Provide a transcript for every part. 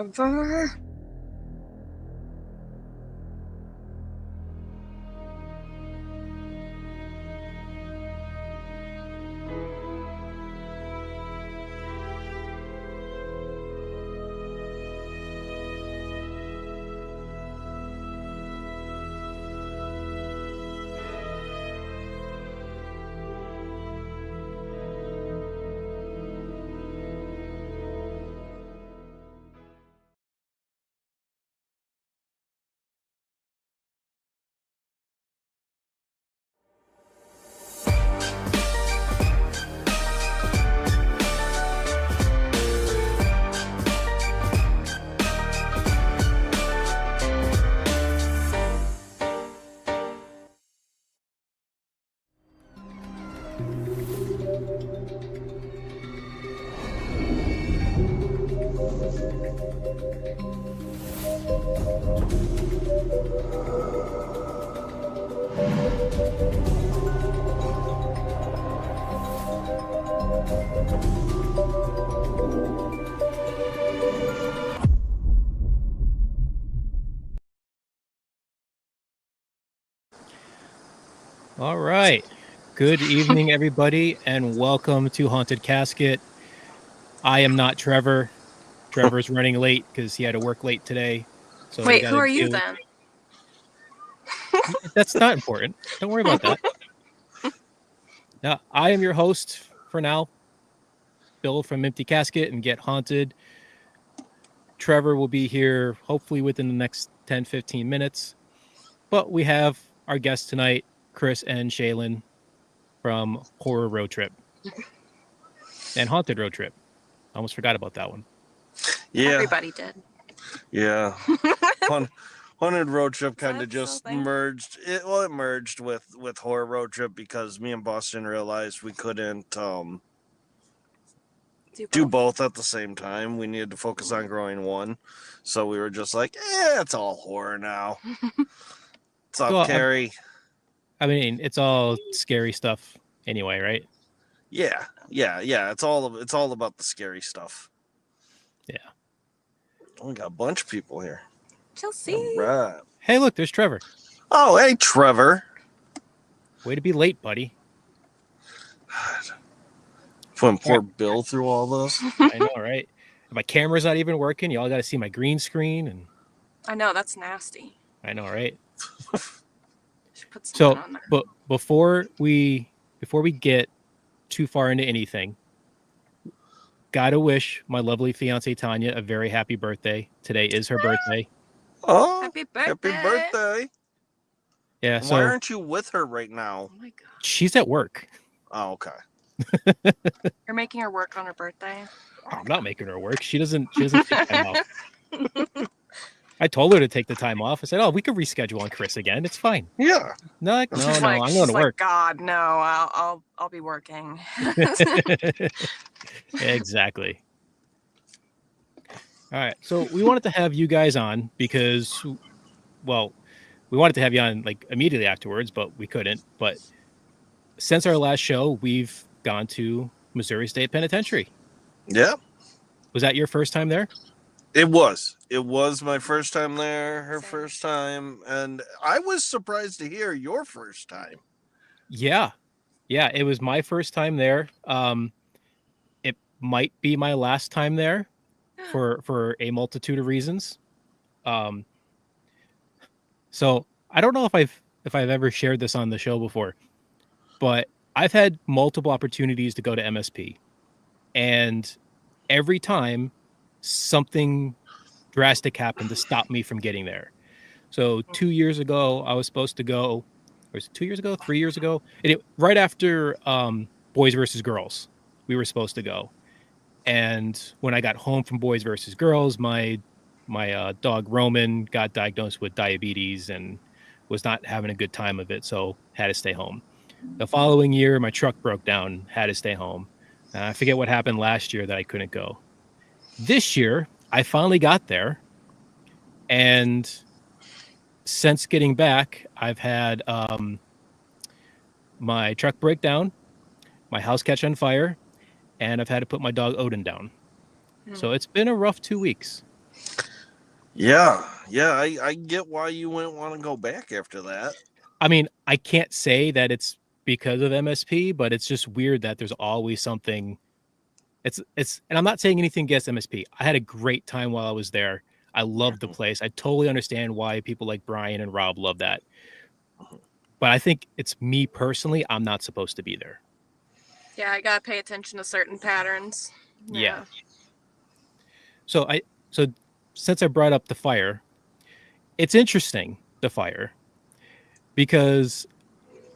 Trevor? All right. Good evening, everybody, and welcome to Haunted Casket. I am not Trevor. Trevor's running late because he had to work late today. So we Wait, got who to are you do. then? That's not important. Don't worry about that. Now, I am your host for now, Bill from Empty Casket and Get Haunted. Trevor will be here hopefully within the next 10, 15 minutes. But we have our guests tonight, Chris and Shaylin from Horror Road Trip and Haunted Road Trip. I almost forgot about that one. Yeah. Everybody did. Yeah. Haunted Road Trip kind of just merged. It merged with Horror Road Trip because me and Boston realized we couldn't do both at the same time. We needed to focus on growing one. So we were just like, it's all horror now. What's up, Carrie? I mean, it's all scary stuff anyway, right? Yeah. It's all about the scary stuff. Yeah. We got a bunch of people here. Chelsea. All right. Hey, look, there's Trevor. Oh, hey, Trevor. Way to be late, buddy. Putting poor Bill through all this. I know, right? My camera's not even working. Y'all got to see my green screen, and I know that's nasty. I know, right? Put something on there. But before we get too far into anything, gotta wish my lovely fiance Tanya a very happy birthday. Today is her birthday. Oh, happy birthday! Happy birthday! Yeah. So why aren't you with her right now? Oh my god. She's at work. Oh, okay. You're making her work on her birthday? I'm not making her work. She doesn't take time off. I told her to take the time off. I said, "Oh, we could reschedule on Chris again. It's fine." Yeah. No, I'm going to work. God, no, I'll be working. Exactly. All right. So we wanted to have you guys on because, well, we wanted to have you on like immediately afterwards, but we couldn't. But since our last show, we've gone to Missouri State Penitentiary. Yeah. Was that your first time there? It was. It was my first time there, her first time, and I was surprised to hear your first time. Yeah. It was my first time there. It might be my last time there for a multitude of reasons. So I don't know if I've ever shared this on the show before, but I've had multiple opportunities to go to MSP, and every time something drastic happened to stop me from getting there. So 2 years ago, I was supposed to go, or was it 2 years ago, 3 years ago? Right after Boys versus Girls, we were supposed to go. And when I got home from Boys versus Girls, my dog Roman got diagnosed with diabetes and was not having a good time of it, so had to stay home. The following year, my truck broke down, had to stay home. I forget what happened last year that I couldn't go. This year, I finally got there, and since getting back, I've had my truck break down, my house catch on fire, and I've had to put my dog Odin down. So it's been a rough 2 weeks. Yeah, I get why you wouldn't want to go back after that. I mean, I can't say that it's because of MSP, but it's just weird that there's always something. And I'm not saying anything against MSP. I had a great time while I was there. I loved the place. I totally understand why people like Brian and Rob love that. But I think it's me personally, I'm not supposed to be there. Yeah, I gotta pay attention to certain patterns. Yeah. So since I brought up the fire, it's interesting, the fire, because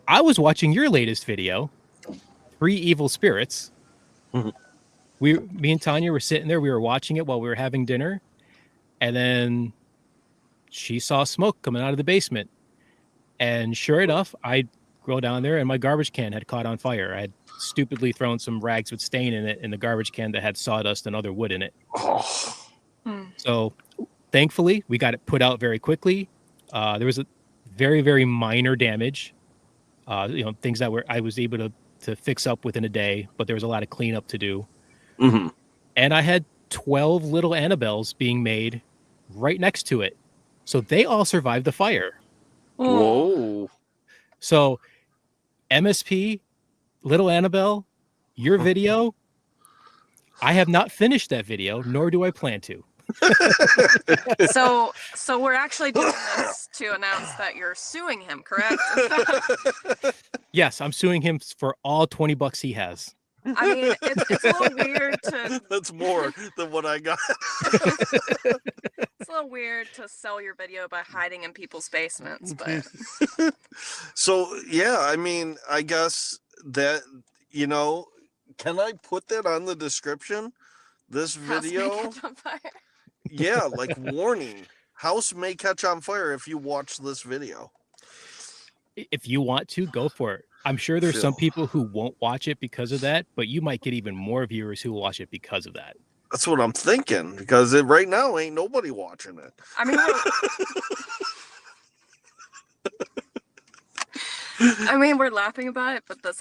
I was watching your latest video, Three Evil Spirits. Me and Tanya were sitting there, we were watching it while we were having dinner, and then she saw smoke coming out of the basement. And sure enough, I go down there and my garbage can had caught on fire. I had stupidly thrown some rags with stain in it in the garbage can that had sawdust and other wood in it. So thankfully, we got it put out very quickly. There was a very, very minor damage. Things that I was able to fix up within a day, but there was a lot of cleanup to do. Mm-hmm. And I had 12 little Annabelles being made right next to it. So they all survived the fire. Whoa. So MSP, Little Annabelle, your video, I have not finished that video, nor do I plan to. So we're actually doing this to announce that you're suing him, correct? Yes, I'm suing him for all $20 he has. I mean, it's a little weird to... That's more than what I got. It's a little weird to sell your video by hiding in people's basements, but... So, yeah, I mean, I guess that, can I put that on the description? This video? Yeah, like warning. House may catch on fire if you watch this video. If you want to, go for it. I'm sure there's some people who won't watch it because of that, but you might get even more viewers who will watch it because of that. That's what I'm thinking, because right now ain't nobody watching it. I mean, we're laughing about it, but this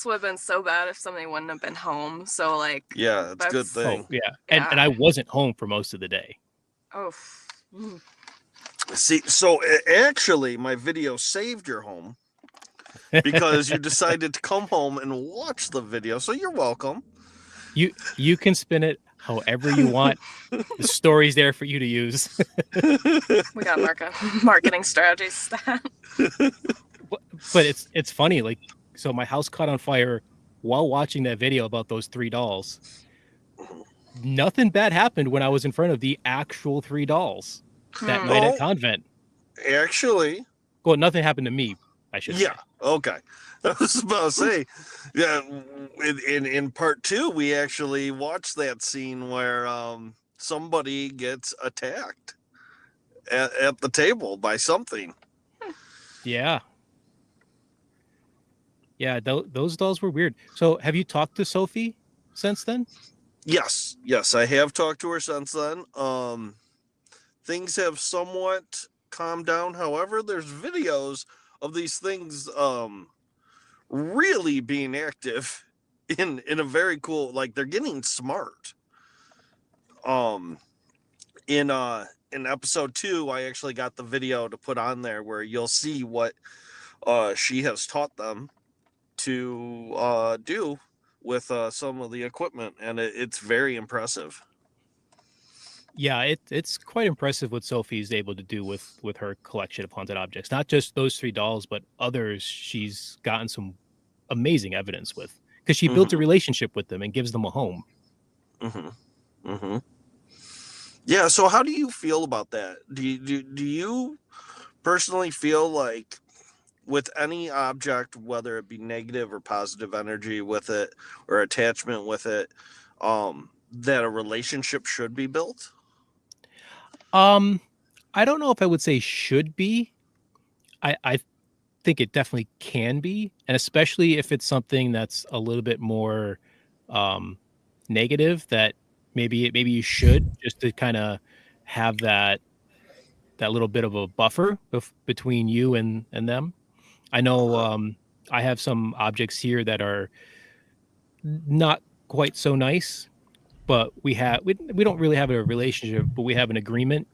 would have been so bad if somebody wouldn't have been home. So, like, yeah, it's a good thing. Oh, yeah. And I wasn't home for most of the day. Oh. See, so actually, my video saved your home because you decided to come home and watch the video. So you're welcome. You can spin it however you want. The story's there for you to use. We got marketing strategies. But it's funny. Like, so my house caught on fire while watching that video about those 3 dolls. Nothing bad happened when I was in front of the actual 3 dolls that night at Convent. Actually, well, nothing happened to me, I should say. Okay. I was about to say, yeah. In part 2, we actually watched that scene where somebody gets attacked at the table by something. Yeah. Yeah, those dolls were weird. So, have you talked to Sophie since then? Yes, I have talked to her since then. Things have somewhat calmed down. However, there's videos of these things really being active in a very cool, like, they're getting smart. In episode 2, I actually got the video to put on there where you'll see what she has taught them to do with some of the equipment, and it's very impressive. Yeah, it's quite impressive what Sophie's able to do with her collection of haunted objects. Not just those 3 dolls, but others she's gotten some amazing evidence with, because she built a relationship with them and gives them a home. Yeah, so how do you feel about that? Do you personally feel like with any object, whether it be negative or positive energy with it or attachment with it, that a relationship should be built? I don't know if I would say should be. I think it definitely can be, and especially if it's something that's a little bit more negative, that maybe you should, just to kind of have that little bit of a buffer between you and them. I know I have some objects here that are not quite so nice, but we don't really have a relationship, but we have an agreement.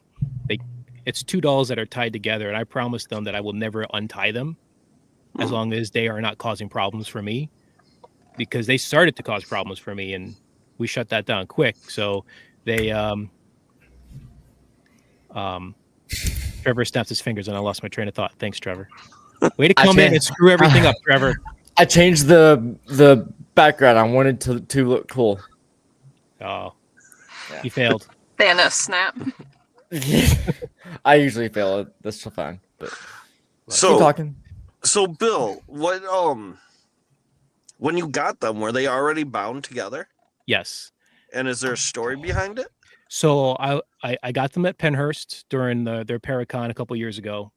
It's two dolls that are tied together, and I promised them that I will never untie them as long as they are not causing problems for me, because they started to cause problems for me, and we shut that down quick. So they Trevor snapped his fingers, and I lost my train of thought. Thanks, Trevor. Way to come in and screw everything up, Trevor. I changed the background. I wanted to look cool. Oh, Yeah. he failed. Thanos snap. I usually fail. That's fine. But keep So, talking. so Bill, what when you got them, were they already bound together? Yes. And is there a story behind it? So I got them at Penhurst during their Paracon a couple years ago,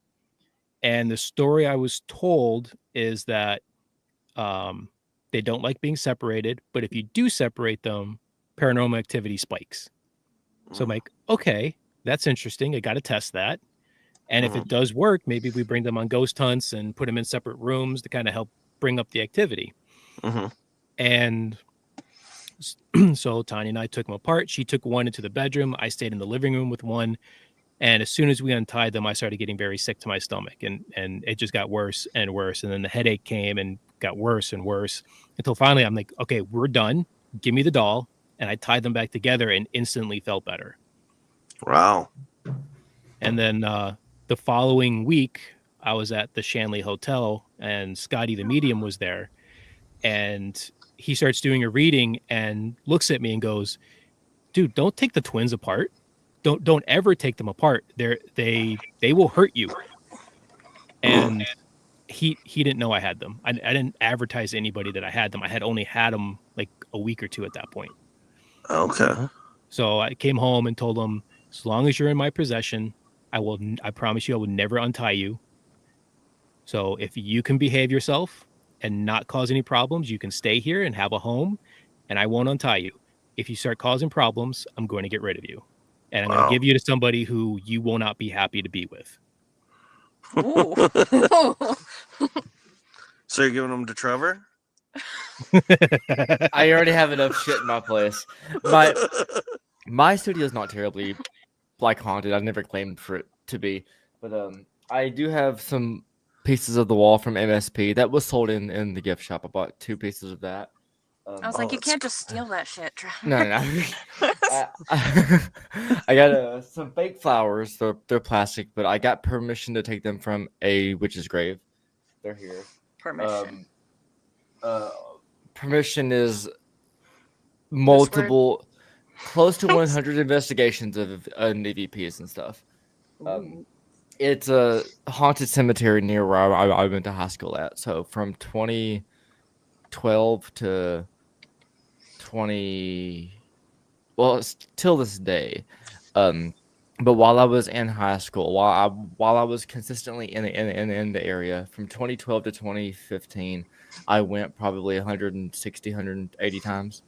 and the story I was told is that they don't like being separated, but if you do separate them, paranormal activity spikes. So I'm like, okay, that's interesting. I got to test that. And if it does work, maybe we bring them on ghost hunts and put them in separate rooms to kind of help bring up the activity. And so Tanya and I took them apart. She took one into the bedroom. I stayed in the living room with one. And as soon as we untied them, I started getting very sick to my stomach, and it just got worse and worse. And then the headache came and got worse and worse until finally I'm like, okay, we're done. Give me the doll. And I tied them back together and instantly felt better. Wow. And then the following week, I was at the Shanley Hotel, and Scotty the medium was there, and he starts doing a reading and looks at me and goes, "Dude, don't take the twins apart. Don't ever take them apart. They will hurt you." And he didn't know I had them. I didn't advertise to anybody that I had them. I had only had them like a week or two at that point. Okay. So I came home and told him, as long as you're in my possession, I promise you I will never untie you. So if you can behave yourself and not cause any problems, you can stay here and have a home, and I won't untie you. If you start causing problems, I'm going to get rid of you. And I'm going to give you to somebody who you will not be happy to be with. So you're giving them to Trevor? I already have enough shit in my place. My studio is not terribly like haunted. I've never claimed for it to be, but I do have some pieces of the wall from MSP that was sold in the gift shop. I bought 2 pieces of that. I was like, you can't just steal that shit, Trevor. No. I got some fake flowers. They're plastic, but I got permission to take them from a witch's grave. They're here. Permission. Permission is multiple, close to 100 investigations of EVPs and stuff. It's a haunted cemetery near where I went to high school at. So from 2012 to till this day. But while I was in high school, while I was consistently in the area from 2012 to 2015, I went probably 160, 180 times.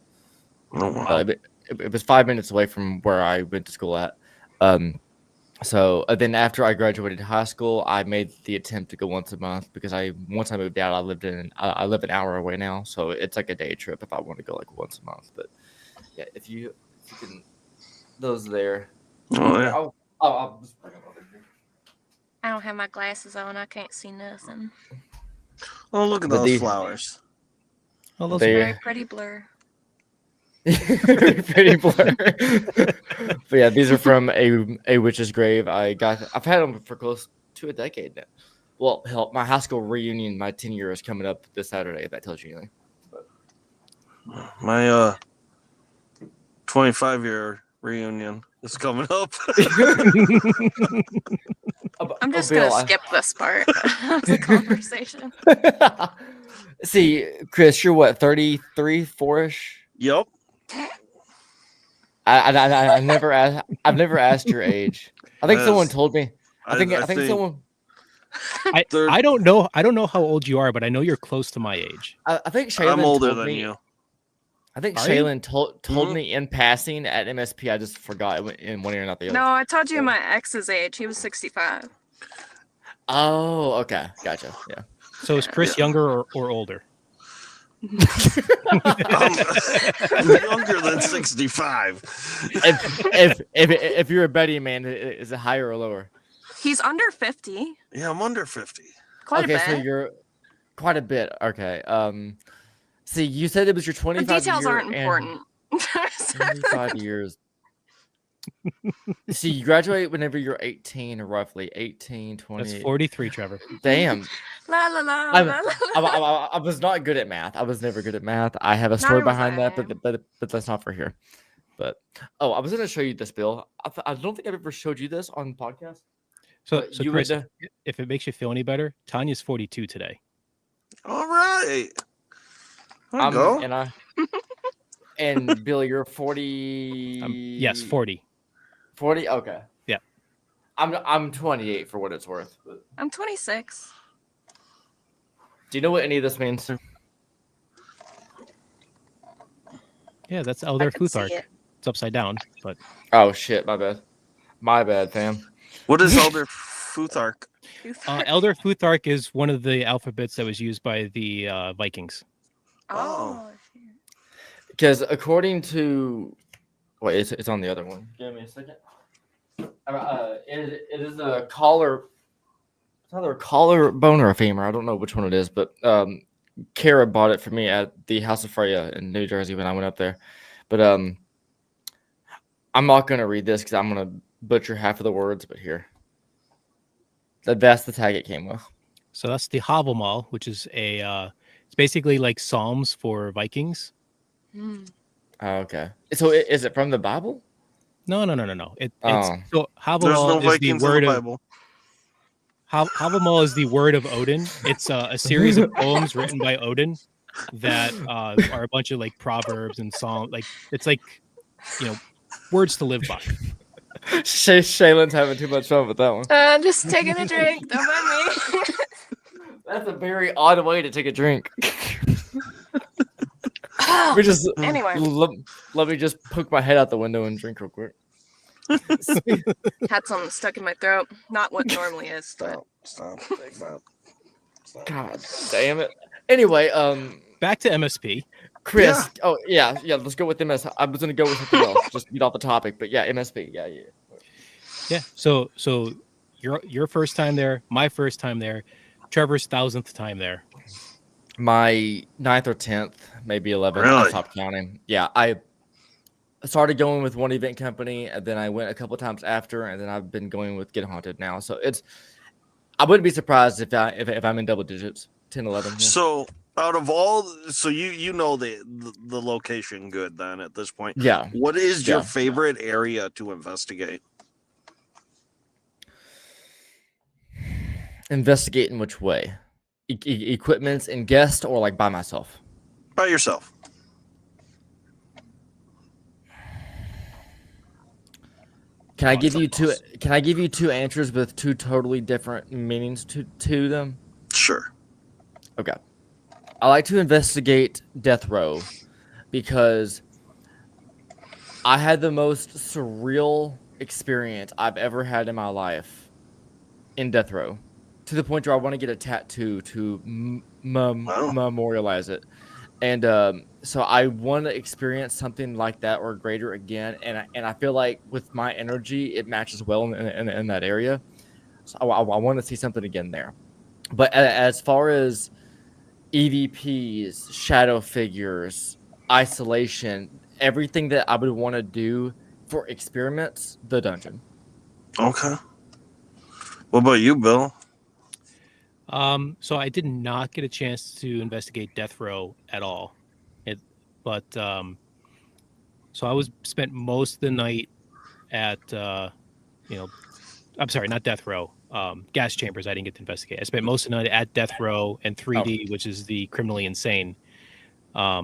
Oh, wow. It was 5 minutes away from where I went to school at. So then after I graduated high school, I made the attempt to go once a month because once I moved out, I live an hour away now, so it's like a day trip if I want to go like once a month. But yeah, if you can, those there. Oh, yeah. I'll just bring them over here. I don't have my glasses on. I can't see nothing. Oh, look at But those flowers. Oh, those They- are Very pretty blur. Pretty blur. But yeah, these are from a witch's grave. I've had them for close to a decade now. Well, hell, my high school reunion, my 10-year is coming up this Saturday, if that tells you anything. My 25-year reunion is coming up. I'm just Bill, gonna skip this part of the conversation. See, Chris, you're what, 33, 4-ish? Yep. I've never asked your age. I think someone told me. I think someone. I don't know how old you are, but I know you're close to my age. I think Shaylin I'm older told than me, you. I think Are you? Shaylin told me in passing at MSP. I just forgot it went in one ear and not the other. No, I told you my ex's age. He was 65. Oh, okay, gotcha. Yeah. So is Chris younger or older? I'm younger than 65. If you're a betting man, is it higher or lower? He's under 50. Yeah, I'm under 50. Quite a Okay, bit. so you're quite a bit. Okay. See, you said it was your The 25 details year aren't important. 25 years. See, you graduate whenever you're 18, roughly 18, 20. That's 43, Trevor. Damn. La la la I'm- la la. I was not good at math. I was never good at math. I have a story Neither was behind that, I. but that's not for here. But I was gonna show you this, Bill. I don't think I've ever showed you this on podcast. So, But so you Chris, would, if it makes you feel any better, Tanya's 42 today. All right. I'll go. And Bill, you're 40. Yes, 40. 40. Okay. Yeah. I'm 28 for what it's worth. But... I'm 26. Do you know what any of this means? Yeah, that's Elder can see Futhark. it. It's upside down, but Oh shit, my bad, fam. What is Elder Futhark? Elder Futhark is one of the alphabets that was used by the Vikings. Oh. Because according to, wait, it's on the other one. Give me a second. It is a collar. It's either a collarbone or a femur. I don't know which one it is, but Kara bought it for me at the House of Freya in New Jersey when I went up there. But I'm not gonna read this because I'm gonna butcher half of the words. But here, that's the tag it came with. So that's the Havamal, which is it's basically like Psalms for Vikings. Oh, okay. So is it from the Bible? No. It's so There's Havamal no is Vikings the in word the of Bible. Havamal is the word of Odin. It's a series of poems written by Odin that are a bunch of like proverbs and songs. Like it's like words to live by. Shaylin's having too much fun with that one. Just taking a drink. Don't mind me. That's a very odd way to take a drink. We just Anyway. Let me just poke my head out the window and drink real quick. Had something stuck in my throat. Not what normally is, but Stop. God damn it. Anyway, Back to MSP. Chris. Yeah. Oh yeah. Let's go with MS. I was gonna go with something else, just get off the topic. But yeah, MSP. Yeah. So your first time there, my first time there, Trevor's 1000th time there. My 9th or 10th, maybe 11th. I Really? stopped counting. Yeah, I started going with one event company, and then I went a couple times after, and then I've been going with Get Haunted now. So I wouldn't be surprised if I'm in double digits, 10, 11. Yeah. So out of all, so you know the location good then at this point. Yeah. What is your Yeah. favorite area to investigate? Investigate in which way? Equipments and guest, or like by myself? By yourself. Can I give you two? Can I give you two answers with two totally different meanings to them? Sure. Okay. I like to investigate death row because I had the most surreal experience I've ever had in my life in death row, to the point where I want to get a tattoo to memorialize it. And so I want to experience something like that or greater again. And I feel like with my energy, it matches well in that area. So I want to see something again there. But as far as EVPs, shadow figures, isolation, everything that I would want to do for experiments, the dungeon. Okay. What about you, Bill? So I did not get a chance to investigate death row at all. So I spent most of the night at I'm sorry, not death row. Gas chambers I didn't get to investigate. I spent most of the night at death row and 3D, which is the criminally insane. I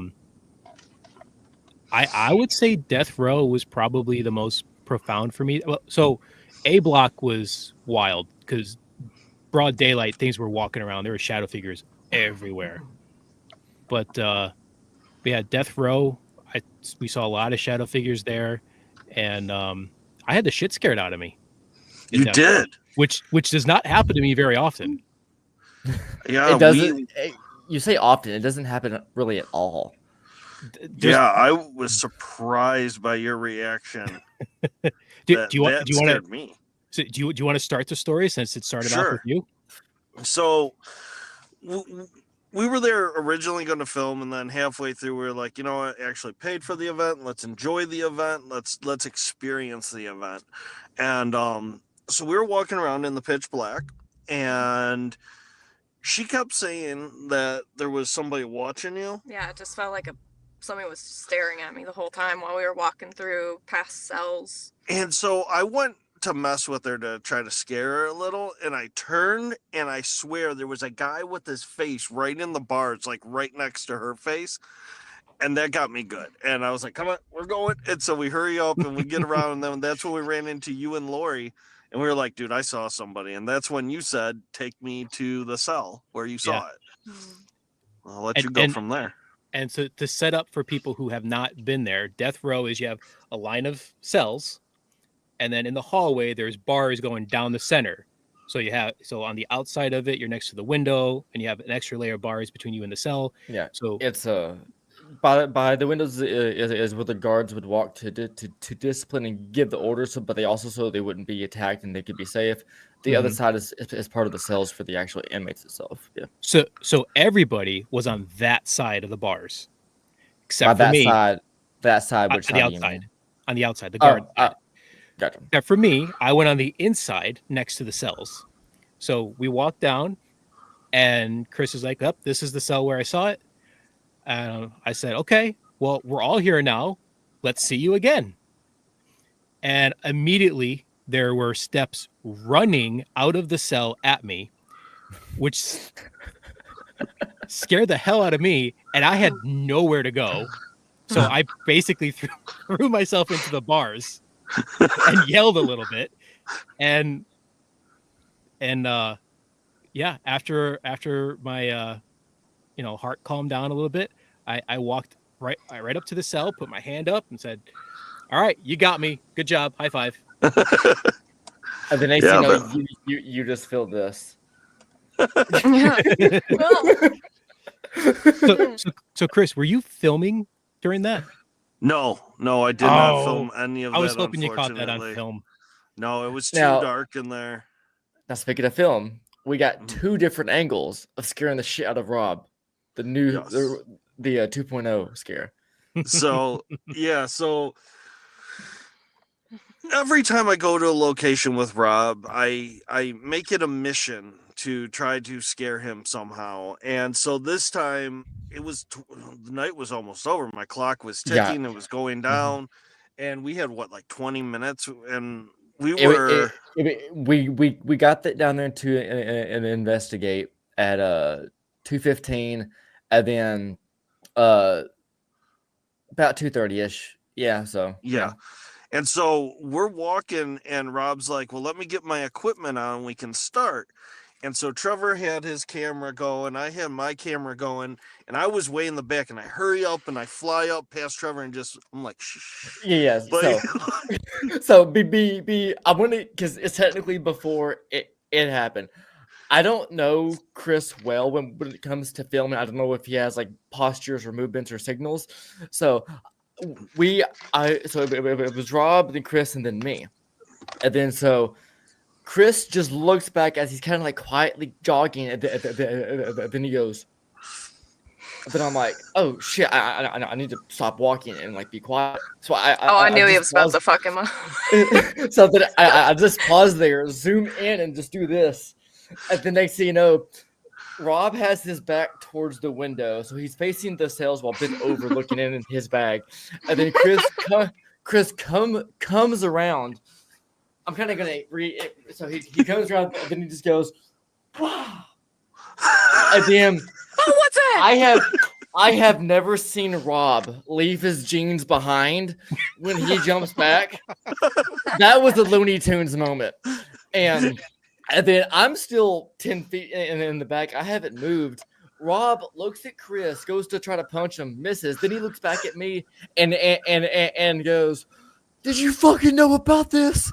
would say death row was probably the most profound for me. So A block was wild because broad daylight, things were walking around. There were shadow figures everywhere. But we had death row. We saw a lot of shadow figures there, and I had the shit scared out of me. You did. Which does not happen to me very often. Yeah, It doesn't. you say often. It doesn't happen really at all. Yeah, I was surprised by your reaction. Do you want scared me. So do you want to start the story since it started off with you? So we were there originally going to film, and then halfway through we were like, you know what, I actually paid for the event. Let's enjoy the event. Let's experience the event. And so we were walking around in the pitch black, and she kept saying that there was somebody watching you. Yeah, it just felt like somebody was staring at me the whole time while we were walking through past cells. And so I went to mess with her to try to scare her a little, and I turned, and I swear there was a guy with his face right in the bars, like right next to her face, and that got me good. And I was like, come on, we're going. And so we hurry up and we get around, and then that's when we ran into you and Lori, and we were like, dude, I saw somebody. And that's when you said, take me to the cell where you saw it. I'll let you go from there. And so to set up for people who have not been there, death row is you have a line of cells, and then in the hallway there's bars going down the center. So on the outside of it, you're next to the window, and you have an extra layer of bars between you and the cell. Yeah. So it's by the windows is where the guards would walk to discipline and give the orders, but they also so they wouldn't be attacked and they could be safe. The other side is part of the cells for the actual inmates itself. Yeah. So everybody was on that side of the bars, except by for me. That side, which on the side outside. On the outside, the guard. Gotcha. Except for me, I went on the inside next to the cells. So we walked down, and Chris is like, "Up, this is the cell where I saw it." I said, "Okay, well, we're all here now. Let's see you again." And immediately there were steps running out of the cell at me, which scared the hell out of me, and I had nowhere to go. So I basically threw myself into the bars and yelled a little bit. And after my heart calmed down a little bit, I walked right up to the cell, put my hand up and said, "All right, you got me. Good job. High five." And the next thing you know, you just feel this. So Chris, were you filming during that? No, I did not film any of that. I was hoping you caught that on film. No, it was too dark in there. Now, speaking of film, we got two different angles of scaring the shit out of Rob. The new, the 2.0 scare. So, so every time I go to a location with Rob, I make it a mission to try to scare him somehow. And so this time the night was almost over. My clock was ticking. It was going down. And we had 20 minutes, and we got that down there to investigate at 2:15, and then about 2:30ish. Yeah. So yeah. And so we're walking, and Rob's like, "Well, let me get my equipment on. We can start." And so Trevor had his camera going, I had my camera going, and I was way in the back, and I hurry up and I fly up past Trevor and I'm like, shh. Yeah. So I want to, because it's technically before it happened. I don't know Chris well when it comes to filming. I don't know if he has like postures or movements or signals. So it was Rob, then Chris, and then me. And then so Chris just looks back as he's kind of like quietly jogging, and then he goes. Then I'm like, oh shit, I need to stop walking and like be quiet. So I knew he was about to fuck him up. So then I just pause there, zoom in, and just do this. And the next thing you know, Rob has his back towards the window, so he's facing the cells while bent over, looking in his bag. And then Chris comes around. I'm kind of gonna read. So he comes around, and then he just goes, "Wow!" And then, oh, what's that? I have never seen Rob leave his jeans behind when he jumps back. That was a Looney Tunes moment, and then I'm still 10 feet in the back. I haven't moved. Rob looks at Chris, goes to try to punch him, misses. Then he looks back at me and goes, "Did you fucking know about this?"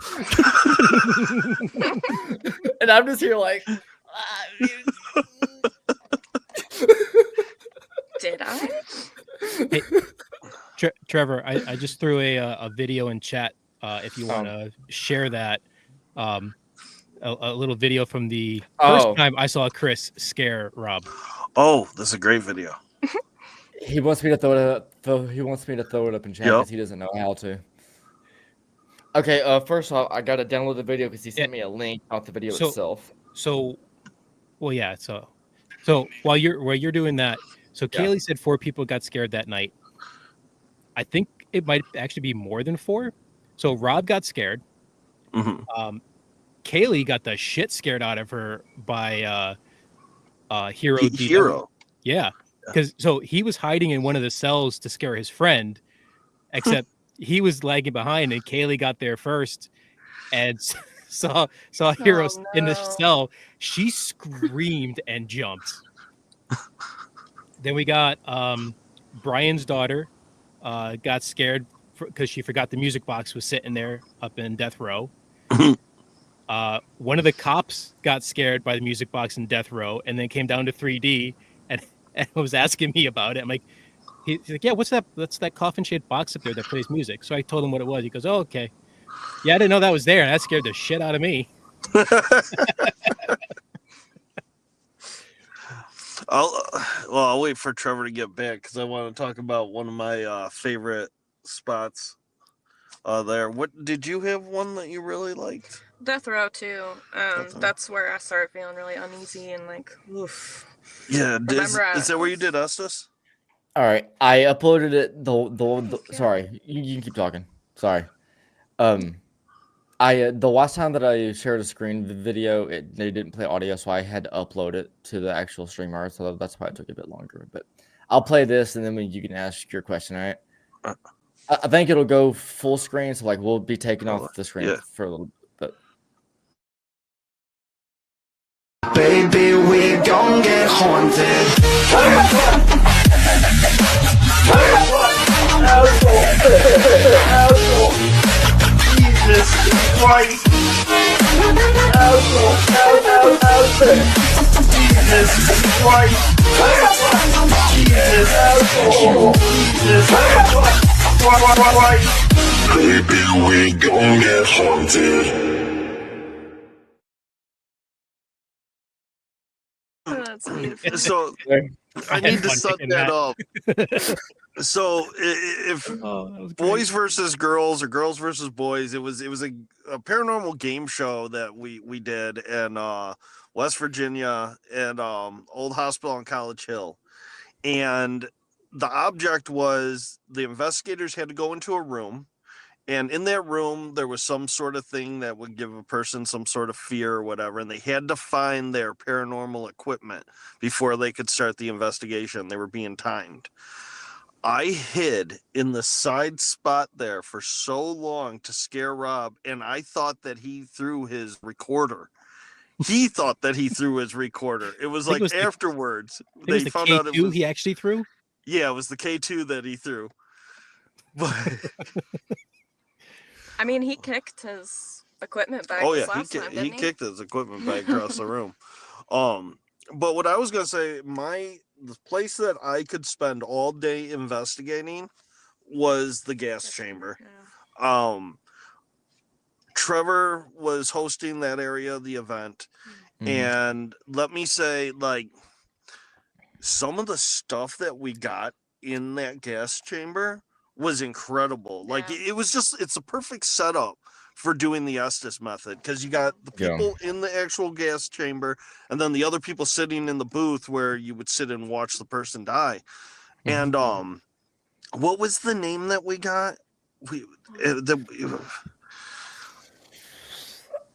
And I'm just here like, Trevor, I just threw a video in chat. If you want to share that, a little video from the first time I saw Chris scare Rob. Oh, this is a great video. He wants me to throw it up. He wants me to throw it up in chat because he doesn't know how to. Okay. First off, I gotta download the video because he sent me a link, not the video itself. Well, yeah. So while you're doing that, so Kaylee said 4 people got scared that night. I think it might actually be more than 4. So Rob got scared. Mm-hmm. Kaylee got the shit scared out of her by Hero DW. Hero. Yeah. Because so he was hiding in one of the cells to scare his friend, except he was lagging behind, and Kaylee got there first and saw Hero in the cell. She screamed and jumped. Then we got Brian's daughter got scared because she forgot the music box was sitting there up in death row. One of the cops got scared by the music box in death row and then came down to 3D and was asking me about it. I'm like, he's like, yeah, what's that? That's that coffin shaped box up there that plays music. So I told him what it was. He goes, oh, okay. Yeah, I didn't know that was there. And that scared the shit out of me. I'll wait for Trevor to get back because I want to talk about one of my favorite spots there. What did you have one that you really liked? Death Row too. That's where I started feeling really uneasy and like, oof. Yeah, is that where you did Estes? All right, I uploaded it. Sorry, you can keep talking. Sorry. The last time that I shared a screen video, they didn't play audio, so I had to upload it to the actual streamer. So that's why it took a bit longer. But I'll play this, and then you can ask your question. All right. I think it'll go full screen, so like we'll be taking off the screen for a little bit. Baby, we gon' get haunted. Jesus Christ. Jesus Christ. Baby, we gon' get haunted. That's beautiful. So I need to set that up. So if boys versus girls or girls versus boys, it was a paranormal game show that we did in West Virginia and Old Hospital on College Hill, and the object was the investigators had to go into a room. And in that room, there was some sort of thing that would give a person some sort of fear or whatever. And they had to find their paranormal equipment before they could start the investigation. They were being timed. I hid in the side spot there for so long to scare Rob. And I thought that he threw his recorder. He thought that he threw his recorder. It was like afterwards. They found out it was he actually threw? Yeah, it was the K2 that he threw. But... I mean, he kicked his equipment bag. Oh yeah, he kicked his equipment bag across the room. But what I was gonna say, the place that I could spend all day investigating was the gas chamber. Yeah. Trevor was hosting that area of the event, and let me say, like, some of the stuff that we got in that gas chamber was incredible. Like it's a perfect setup for doing the Estes method because you got the people in the actual gas chamber and then the other people sitting in the booth where you would sit and watch the person die. And what was the name that we got?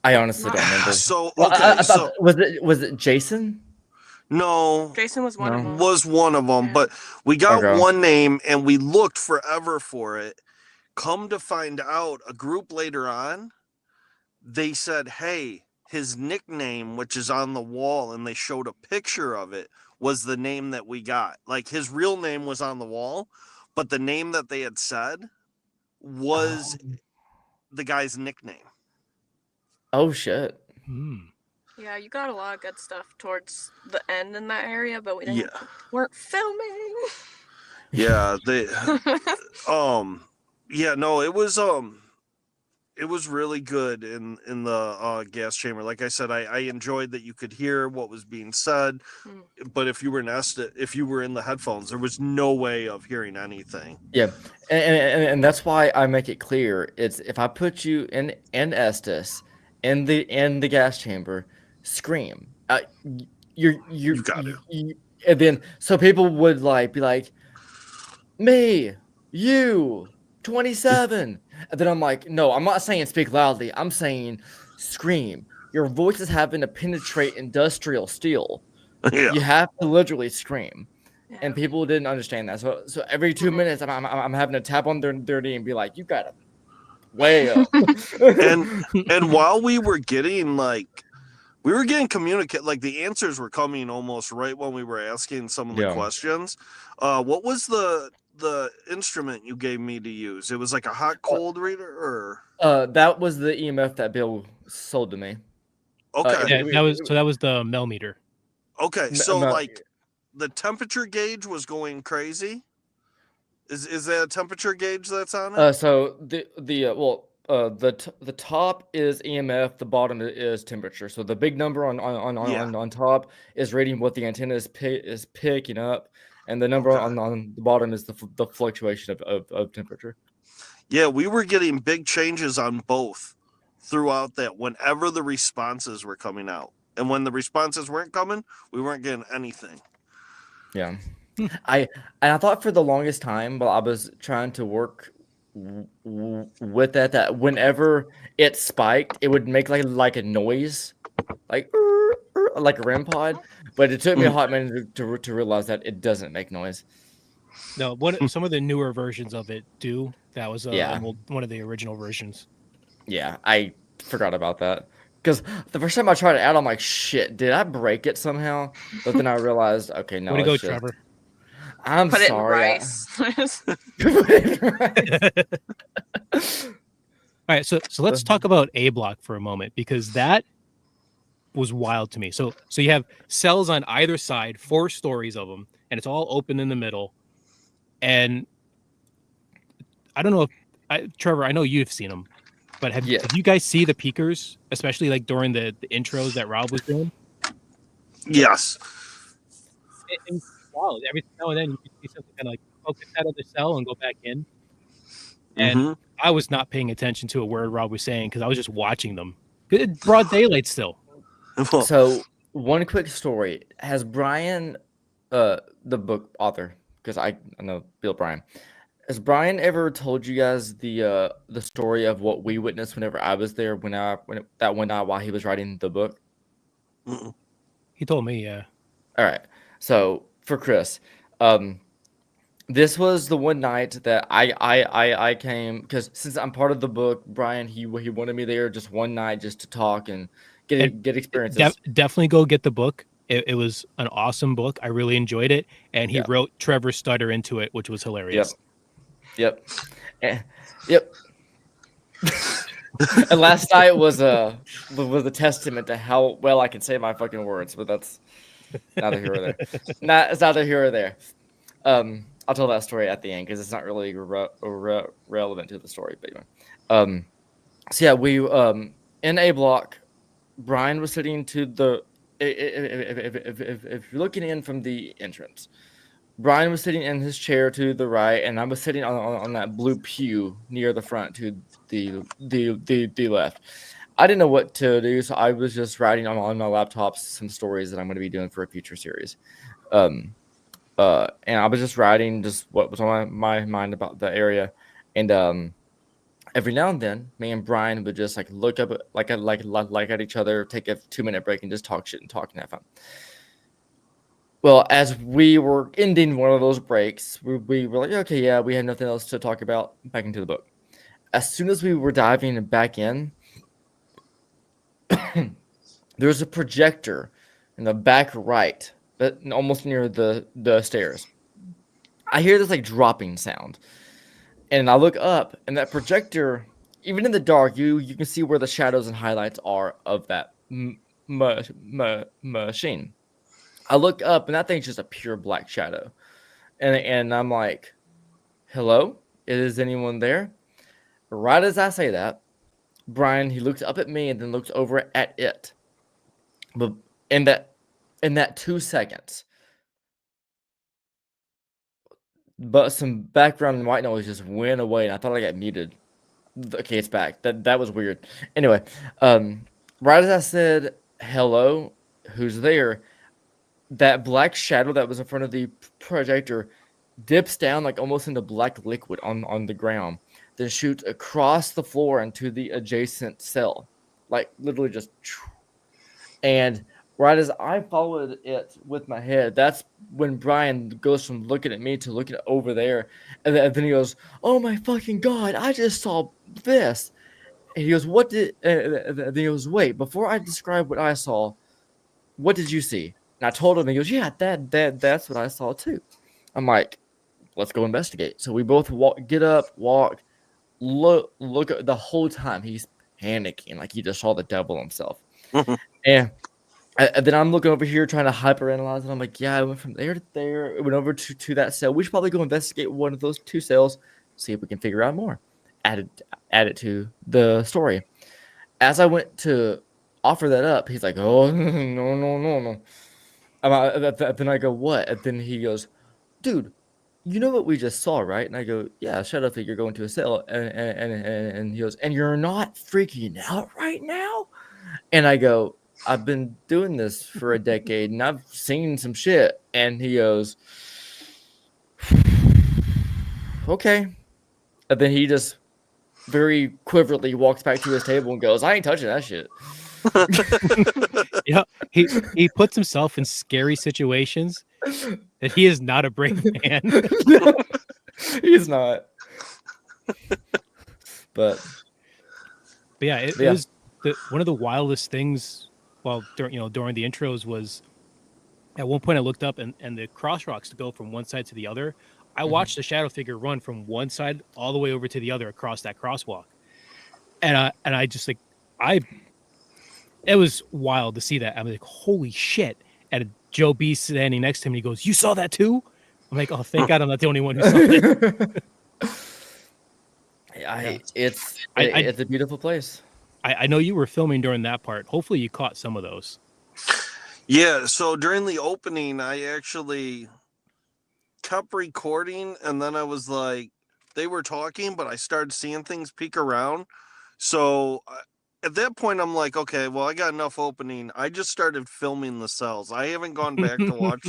I honestly don't remember. So was it Jason? No, Jason was one of them. Was one of them, but we got one name and we looked forever for it. Come to find out, a group later on, they said, "Hey, his nickname, which is on the wall," and they showed a picture of it, was the name that we got. Like his real name was on the wall, but the name that they had said was the guy's nickname. Oh shit. Yeah, you got a lot of good stuff towards the end in that area, but we weren't filming. Yeah, they yeah, no, it was really good in the gas chamber. Like I said, I enjoyed that you could hear what was being said, Mm. but if you were in the headphones, there was no way of hearing anything. Yeah, and that's why I make it clear. It's if I put you in Estes in the gas chamber, scream. You got it. And then so people would like be like, me, you, 27. And then I'm like, no, I'm not saying speak loudly. I'm saying scream. Your voice is having to penetrate industrial steel. Yeah. You have to literally scream. Yeah. And people didn't understand that. So every 2 minutes, I'm having to tap on their knee and be like, you got to way up. And while we were getting communicate, like the answers were coming almost right when we were asking some of the questions. What was the instrument you gave me to use? It was like a hot cold reader, or that was the EMF that Bill sold to me. okay. Yeah, that was the Mel meter. Okay, so like the temperature gauge was going crazy. Is that a temperature gauge that's on it? So the top is EMF, the bottom is temperature. So the big number on top is reading what the antenna is picking up, and the number on the bottom is the fluctuation of temperature. Yeah, we were getting big changes on both throughout that whenever the responses were coming out. And when the responses weren't coming, we weren't getting anything. Yeah. I thought for the longest time while I was trying to work with that whenever it spiked, it would make like a noise, like a REM pod. But it took me a hot minute to realize that it doesn't make noise. No, some of the newer versions of it do. That was one of the original versions. Yeah, I forgot about that. Because the first time I tried it out, I'm like, shit, did I break it somehow? But then I realized, okay, no. Way to go, Trevor. I'm Put sorry. It in rice. All right, so let's talk about A Block for a moment, because that was wild to me. So you have cells on either side, 4 stories of them, and it's all open in the middle. And I don't know if Trevor, I know you've seen them, but have you guys see the peakers, especially like during the intros that Rob was doing? Yes. It's wild. Every now and then you can see something kind of like focus out of the cell and go back in. And I was not paying attention to a word Rob was saying because I was just watching them. Good broad daylight still. So one quick story. Has Brian, the book author, because I know Bill Bryan, has Brian ever told you guys the story of what we witnessed whenever I was there that one night while he was writing the book? He told me, yeah. All right. So for Chris, this was the one night that I came, because since I'm part of the book, Brian he wanted me there just one night just to talk and get experiences. Definitely go get the book. It was an awesome book. I really enjoyed it, and he wrote Trevor Stutter into it, which was hilarious. Yep. And last night was a testament to how well I can say my fucking words, but that's neither here or there. It's neither here or there. I'll tell that story at the end because it's not really relevant to the story. But anyway, so yeah, we in A Block, Brian was sitting to the if you're looking in from the entrance, Brian was sitting in his chair to the right, and I was sitting on that blue pew near the front to the left. I didn't know what to do, so I was just writing on my laptop some stories that I'm going to be doing for a future series. And I was just writing just what was on my mind about the area, and every now and then, me and Brian would just like look up like at each other, take a 2-minute break, and just talk shit and have fun. Well, as we were ending one of those breaks, we were like, okay, yeah, we have nothing else to talk about. Back into the book. As soon as we were diving back in, there's a projector in the back right, but almost near the stairs. I hear this like dropping sound, and I look up, and that projector, even in the dark, you can see where the shadows and highlights are of that machine. I look up, and that thing's just a pure black shadow. And I'm like, hello, is anyone there? Right as I say that, Brian, he looks up at me and then looks over at it. But in that 2 seconds, but some background and white noise just went away, and I thought I got muted. Okay, it's back. That was weird. Anyway, right as I said hello, who's there? That black shadow that was in front of the projector dips down like almost into black liquid on the ground, then shoots across the floor into the adjacent cell, like literally just. And right as I followed it with my head, that's when Brian goes from looking at me to looking over there, and then he goes, "Oh my fucking god! I just saw this." And he goes, "What did?" And then he goes, "Wait, before I describe what I saw, what did you see?" And I told him, and he goes, "Yeah, that's what I saw too." I'm like, "Let's go investigate." So we both get up, walk, look at the whole time. He's panicking like he just saw the devil himself. And then I'm looking over here trying to hyperanalyze it. I'm like, yeah, I went from there to there. It went over to that cell. We should probably go investigate one of those 2 cells, see if we can figure out more. Add it to the story. As I went to offer that up, he's like, oh, no. Then I go, what? And then he goes, dude, you know what we just saw, right? And I go, yeah, shadow figure going to a cell. And he goes, and you're not freaking out right now? And I go, I've been doing this for a decade and I've seen some shit. And he goes, okay. And then he just very quiverly walks back to his table and goes, I ain't touching that shit. Yeah, he puts himself in scary situations that he is not a brave man. No, he's not. But yeah, it was one of the wildest things. Well, during the intros was at one point I looked up and the crosswalks to go from one side to the other. I watched the shadow figure run from one side all the way over to the other across that crosswalk, and I just like it was wild to see that. I'm like, holy shit! And Joe B standing next to him, and he goes, "You saw that too?" I'm like, oh, thank God I'm not the only one who saw it. It's a beautiful place. I know you were filming during that part. Hopefully you caught some of those. Yeah, so during the opening, I actually kept recording, and then I was like, they were talking, but I started seeing things peek around. So at that point, I'm like, okay, well, I got enough opening. I just started filming the cells. I haven't gone back to watch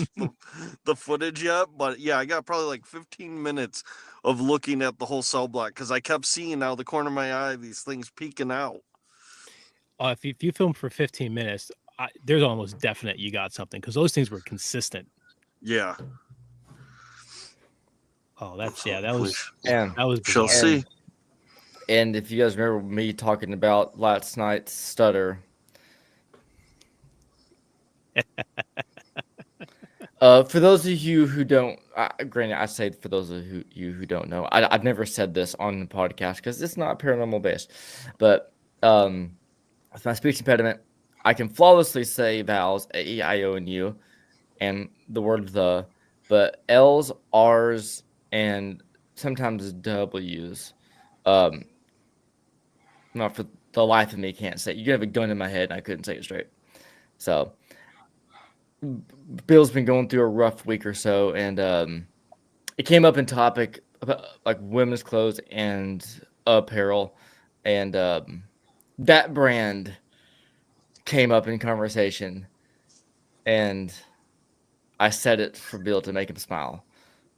the footage yet, but yeah, I got probably like 15 minutes of looking at the whole cell block because I kept seeing out the corner of my eye these things peeking out. If you film for 15 minutes, there's almost definite you got something because those things were consistent. Yeah. Oh, that was Shall see. And if you guys remember me talking about last night's stutter, for those of you who don't, granted, I say for those of you who don't know, I've never said this on the podcast because it's not paranormal based, but with my speech impediment, I can flawlessly say vowels A, E, I, O, and U, and the word the, but L's, R's, and sometimes W's. Not for the life of me, can't say it. You could have a gun in my head and I couldn't say it straight. So Bill's been going through a rough week or so, and it came up in topic about like women's clothes and apparel, and that brand came up in conversation, and I said it for Bill to make him smile,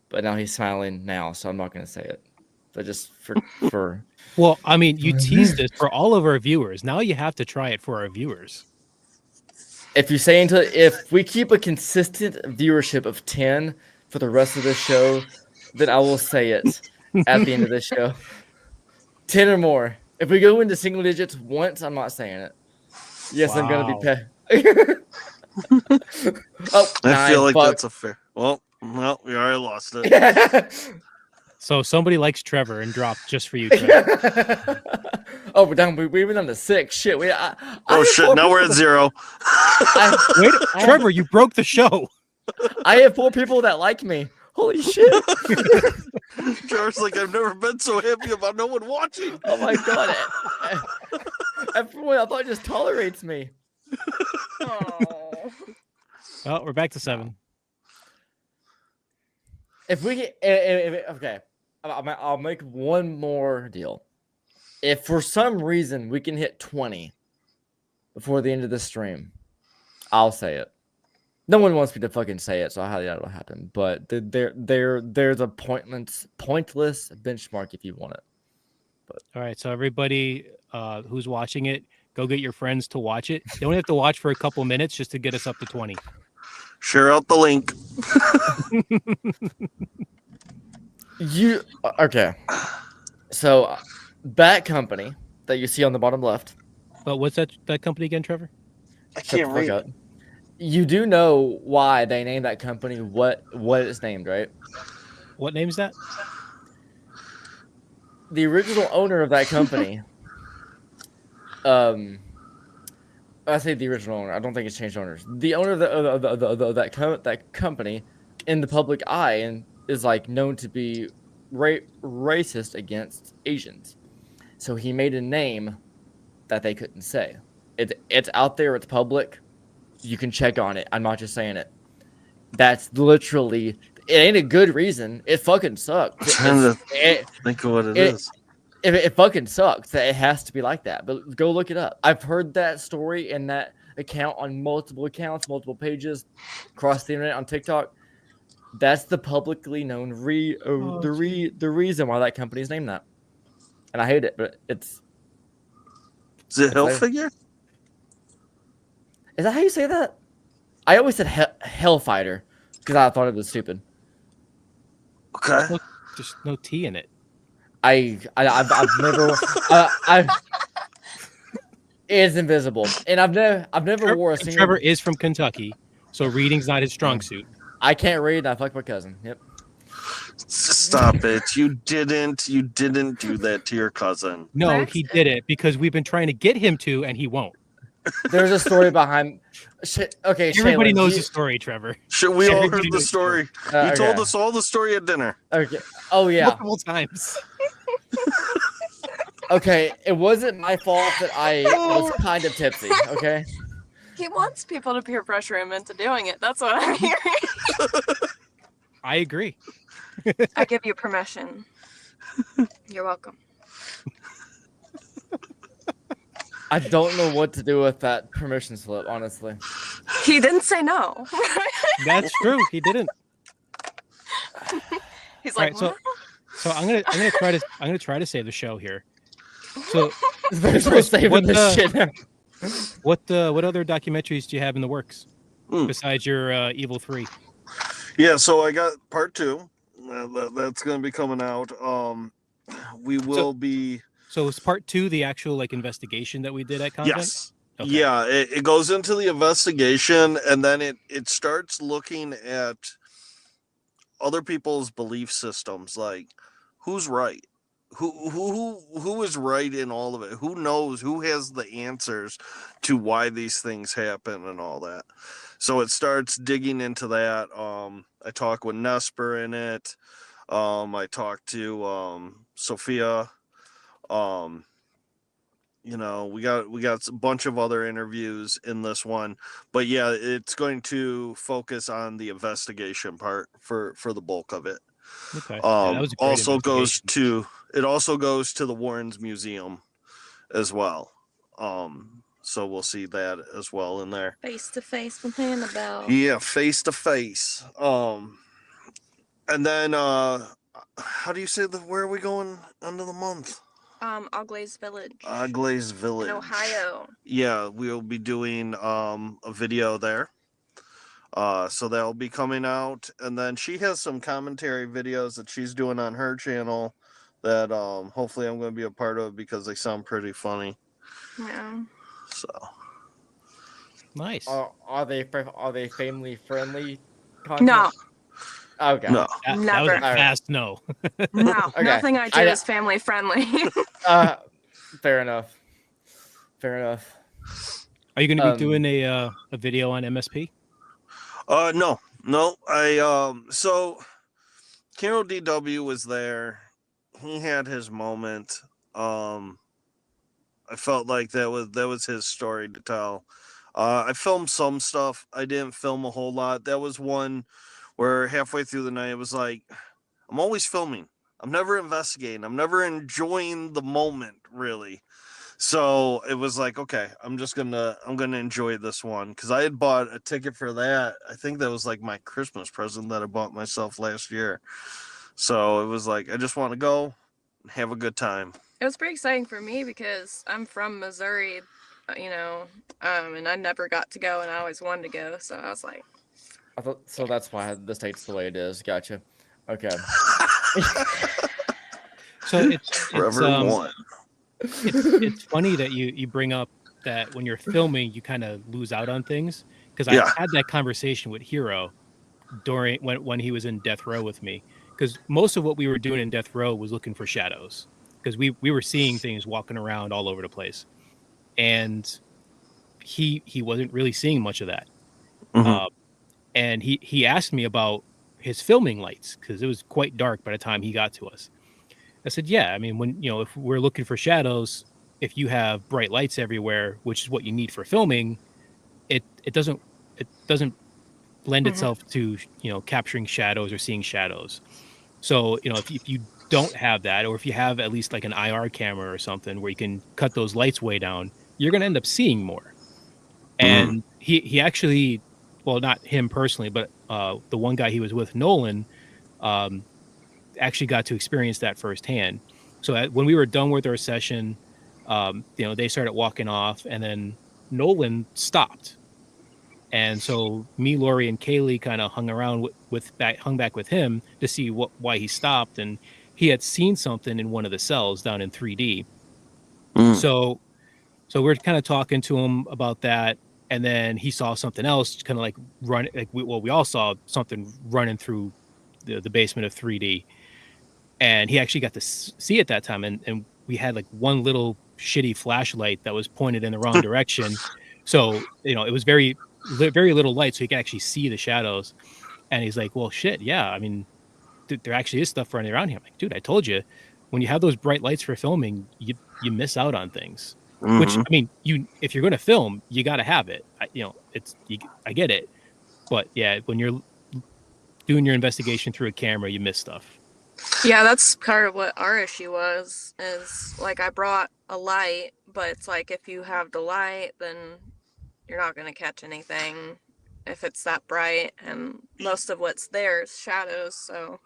but now he's smiling now, so I'm not going to say it. But just for well, I mean, you teased it for all of our viewers. Now you have to try it for our viewers. If we keep a consistent viewership of 10 for the rest of the show, then I will say it at the end of the show. 10 or more. If we go into single digits once, I'm not saying it. Yes, wow. I'm gonna be I feel like that's a fair. Well, we already lost it. So somebody likes Trevor and dropped just for you, Trevor. Oh, we're down. We went down to 6. Shit. Shit. Now we're at 0. Trevor, you broke the show. I have 4 people that like me. Holy shit! Trevor's like, I've never been so happy about no one watching. Oh my god! Everyone I thought just tolerates me. Oh. Well, we're back to 7. If we get, okay, I'll make one more deal. If for some reason we can hit 20 before the end of the stream, I'll say it. No one wants me to fucking say it, so I highly doubt it'll happen. But there's a pointless benchmark if you want it. But All right, so everybody who's watching it, go get your friends to watch it. You only have to watch for a couple minutes just to get us up to 20. Share out the link. Okay? So that company that you see on the bottom left. But what's that company again, Trevor? I Shut the can't fuck read. up. You do know why they named that company what it's named, right? What name's that? The original owner of that company, I say the original owner. I don't think it's changed owners. The owner of that company, in the public eye, and is like known to be racist against Asians. So he made a name that they couldn't say. It's out there. It's public. You can check on it. I'm not just saying it. That's literally. It ain't a good reason. It fucking sucks. Trying to think of what it is. It fucking sucks that it has to be like that. But go look it up. I've heard that story and that account on multiple accounts, multiple pages across the internet on TikTok. That's the publicly known the reason why that company's named that. And I hate it, but it's. Is it Hellfigure? Is that how you say that? I always said Hellfighter because I thought it was stupid. Okay. There's no T in it. I've never it's invisible, and I've never wore a single. Trevor is from Kentucky, so reading's not his strong suit. I can't read. And I fuck my cousin. Yep. Stop it! You didn't do that to your cousin. No, he did it because we've been trying to get him to, and he won't. There's a story behind. Shit. Okay, Everybody Shaylin, knows the story, Trevor. We all Everybody heard the knows story. okay. You told us all the story at dinner. Okay. Oh yeah. Multiple times. Okay. It wasn't my fault that I was kind of tipsy. Okay. He wants people to peer pressure him into doing it. That's what I'm hearing. I agree. I give you permission. You're welcome. I don't know what to do with that permission slip, honestly. He didn't say no. That's true. He didn't. He's All like, right, so I'm gonna try to save the show here. So There's no saving what, this shit. what other documentaries do you have in the works besides your Evil 3? Yeah, so I got part 2. That's going to be coming out. We will be. So is part 2 the actual like investigation that we did at Convent? Yes. Okay. Yeah, it goes into the investigation, and then it starts looking at other people's belief systems, like who's right, who is right in all of it, who knows, who has the answers to why these things happen and all that. So it starts digging into that. I talk with Nesper in it. I talked to Sophia. We got a bunch of other interviews in this one, but yeah, it's going to focus on the investigation part for the bulk of it. Okay. Yeah, that was a great also goes investigation. to the Warrens Museum as well. So we'll see that as well in there. face to face with Annabelle. Yeah, face to face. And then how do you say where are we going end of the month? Oglaze Village. Oglaze Village. In Ohio. Yeah, we'll be doing a video there. So that'll be coming out. And then she has some commentary videos that she's doing on her channel that hopefully I'm going to be a part of because they sound pretty funny. Yeah. So Nice. Are they family friendly? No. Okay. no. That was Never. a fast no. No. Okay. Nothing I do I- is family friendly. Fair enough. Are you going to be doing a video on MSP? No. I so Kiro DW was there. He had his moment. I felt like that was his story to tell. I filmed some stuff. I didn't film a whole lot. That was one where halfway through the night it was like, I'm always filming. I'm never investigating. I'm never enjoying the moment, really. So it was like, okay, I'm gonna enjoy this one, because I had bought a ticket for that. I think that was like my Christmas present that I bought myself last year. So it was like, I just want to go and have a good time. It was pretty exciting for me because I'm from Missouri, and I never got to go, and I always wanted to go. So I was like, I thought so. That's why the state's the way it is. Gotcha. Okay. So Forever one. it's funny that you bring up that when you're filming, you kind of lose out on things, because Yeah. I had that conversation with Hero during when he was in Death Row with me, because most of what we were doing in Death Row was looking for shadows, because we were seeing things walking around all over the place, and he wasn't really seeing much of that. Mhm. And he asked me about his filming lights, because it was quite dark by the time he got to us. I said, yeah, I mean, when if we're looking for shadows, if you have bright lights everywhere, which is what you need for filming, it doesn't lend itself to capturing shadows or seeing shadows. So if you don't have that, or if you have at least like an IR camera or something where you can cut those lights way down, you're going to end up seeing more. And he actually, well, not him personally, but the one guy he was with, Nolan, actually got to experience that firsthand. So when we were done with our session, they started walking off, and then Nolan stopped. And so me, Lori, and Kaylee kind of hung around hung back with him to see why he stopped. And he had seen something in one of the cells down in 3D. So we're kind of talking to him about that. And then he saw something else kind of like run, like we all saw something running through the basement of 3D. And he actually got to see it that time. And we had like one little shitty flashlight that was pointed in the wrong direction. So, it was very little light, so he could actually see the shadows. And he's like, well, shit, yeah. I mean, there actually is stuff running around here. I'm like, dude, I told you, when you have those bright lights for filming, you miss out on things. Which, I mean, if you're going to film, you got to have it. I get it. But yeah, when you're doing your investigation through a camera, you miss stuff. yeah, that's part of what our issue was, is like I brought a light, but it's like if you have the light, then you're not going to catch anything if it's that bright, and most of what's there is shadows. So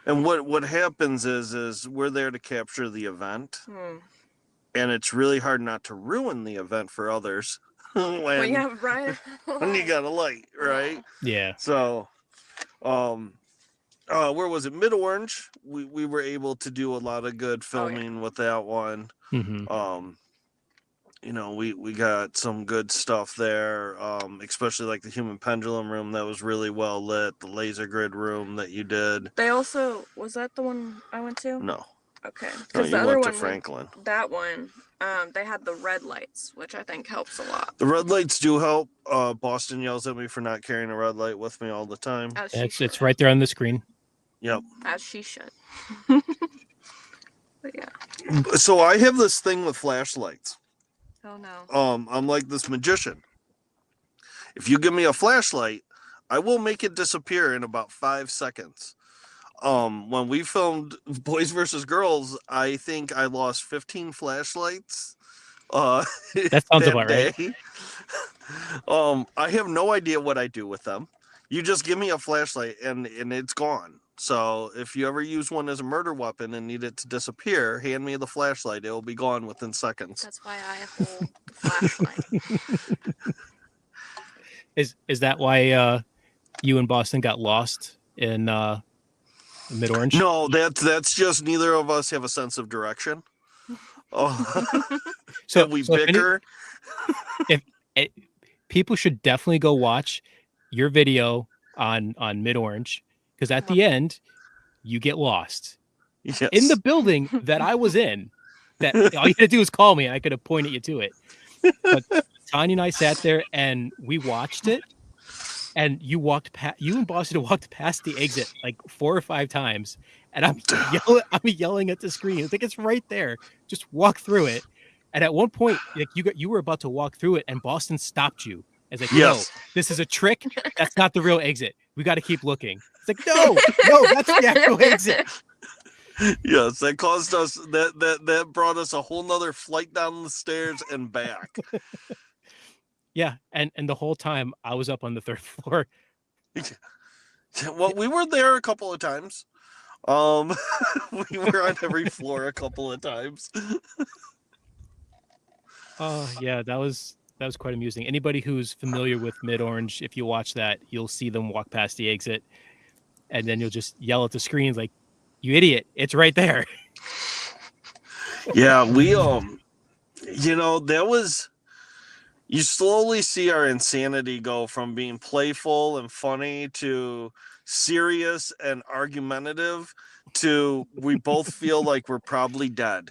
And what happens is we're there to capture the event, and it's really hard not to ruin the event for others when you have bright when you got a light, right? Yeah. So, where was it? Mid Orange. We were able to do a lot of good filming with that one. Mm-hmm. We got some good stuff there, especially like the human pendulum room that was really well lit, the laser grid room that you did. They also, was that the one I went to? No. Okay. No, Because you the other went one, to Franklin. that one, they had the red lights, which I think helps a lot. The red lights do help. Boston yells at me for not carrying a red light with me all the time. It's right there on the screen. Yep. As she should. But yeah. So I have this thing with flashlights. Oh no. I'm like this magician. If you give me a flashlight, I will make it disappear in about 5 seconds. When we filmed Boys versus Girls, I think I lost 15 flashlights. That sounds about right. I have no idea what I do with them. You just give me a flashlight and it's gone. So if you ever use one as a murder weapon and need it to disappear, hand me the flashlight. It will be gone within seconds. That's why I hold the flashlight. Is that why you and Boston got lost in Mid Orange? No, that's just neither of us have a sense of direction. So we bicker. If people should definitely go watch your video on Mid Orange, because at the end you get lost in the building that I was in. That all you had to do was call me, and I could have pointed you to it. But Tanya and I sat there and we watched it, and you and Boston walked past the exit like 4 or 5 times, and I'm yelling at the screen. I think it's right there. Just walk through it. And at one point, like you were about to walk through it, and Boston stopped you. It's like, no, Yes. this is a trick. That's not the real exit. We got to keep looking. It's like, no, that's the actual exit. Yes, that caused us that brought us a whole nother flight down the stairs and back. Yeah, and the whole time I was up on the 3rd floor. Well, we were there a couple of times. We were on every floor a couple of times. Oh yeah, that was quite amusing. Anybody who's familiar with Mid Orange, if you watch that, you'll see them walk past the exit, and then you'll just yell at the screens like, "You idiot! It's right there." Yeah, we that was. You slowly see our insanity go from being playful and funny to serious and argumentative to we both feel like we're probably dead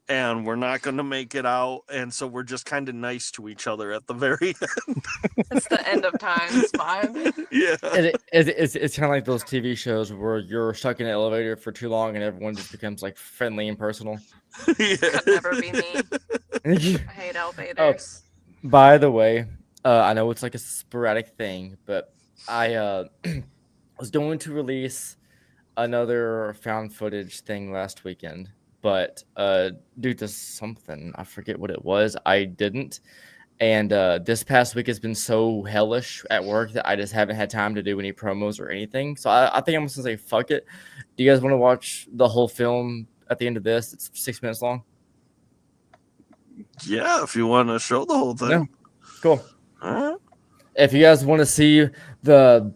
and we're not going to make it out, and so we're just kind of nice to each other at the very end. It's the end of times vibe. Yeah. It's kind of like those TV shows where you're stuck in an elevator for too long and everyone just becomes like friendly and personal. Yeah. Could never be me. I hate elevators. By the way, I know it's like a sporadic thing, but I was going to release another found footage thing last weekend, but due to something, I forget what it was, I didn't. And this past week has been so hellish at work that I just haven't had time to do any promos or anything. So I think I'm just gonna say fuck it. Do you guys want to watch the whole film at the end of this? It's 6 minutes long. Yeah, if you want to show the whole thing. Yeah. Cool. All right. If you guys want to see the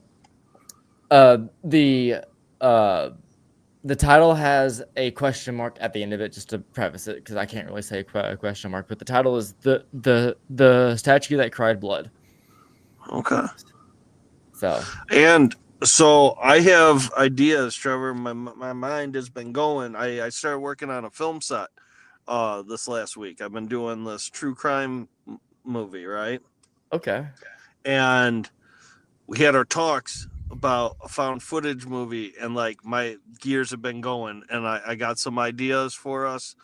title has a question mark at the end of it, just to preface it, because I can't really say a question mark, but the title is the statue that cried blood. Okay. So I have ideas, Trevor. My mind has been going. I started working on a film set this last week. I've been doing this true crime movie, right? okay. And we had our talks about a found footage movie, and like my gears have been going, and I got some ideas for us,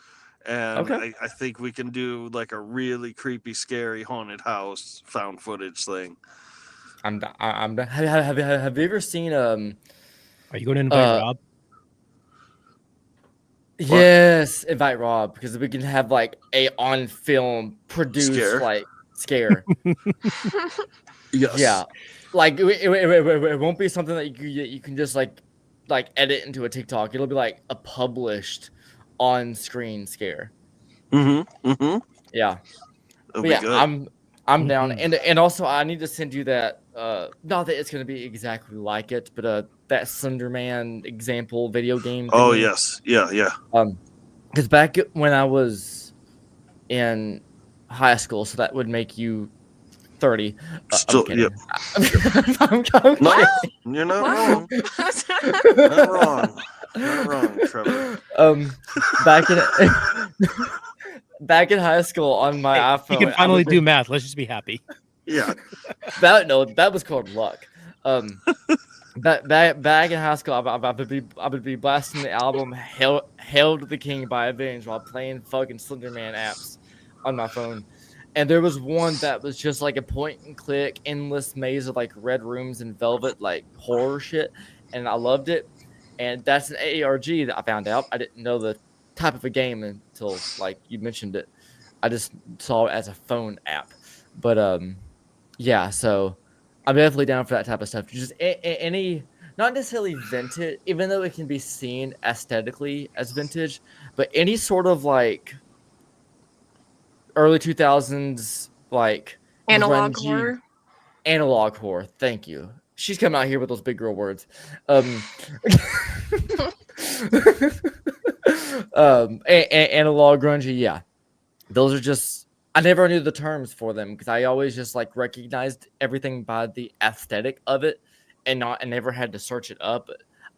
and Okay. I think we can do like a really creepy, scary haunted house found footage thing. I'm have you ever seen Are you going to invite Rob? Yes, invite Rob, because we can have like a on film produced Scare? like scare. Yes. Yeah, like it won't be something that you can just like edit into a TikTok. It'll be like a published on screen scare. Mm-hmm. Yeah, That'll but be yeah, good. I'm down, and also I need to send you that. Not that it's gonna be exactly like it, but that Slender Man example video game. Oh thingy. yes, yeah. Because back when I was in high school, so that would make you 30. Still, I'm kidding. yeah. I'm No, kidding. you're not Wow. wrong. Not wrong. Not wrong, Trevor. Back in high school on my iPhone, You can finally do math. Let's just be happy. Yeah. that was called luck. Back in high school, I would be blasting the album "Hail to the King" by Avenged while playing fucking Slender Man apps on my phone. And there was one that was just like a point and click, endless maze of like red rooms and velvet, like horror shit, and I loved it. And that's an ARG that I found out. I didn't know the type of a game until like you mentioned it. I just saw it as a phone app. But yeah, so I'm definitely down for that type of stuff. Just any, not necessarily vintage, even though it can be seen aesthetically as vintage, but any sort of like early 2000s like Analog grungy- horror. Analog horror. Thank you. She's come out here with those big girl words. Analog grungy, yeah. Those are just, I never knew the terms for them because I always just like recognized everything by the aesthetic of it and never had to search it up.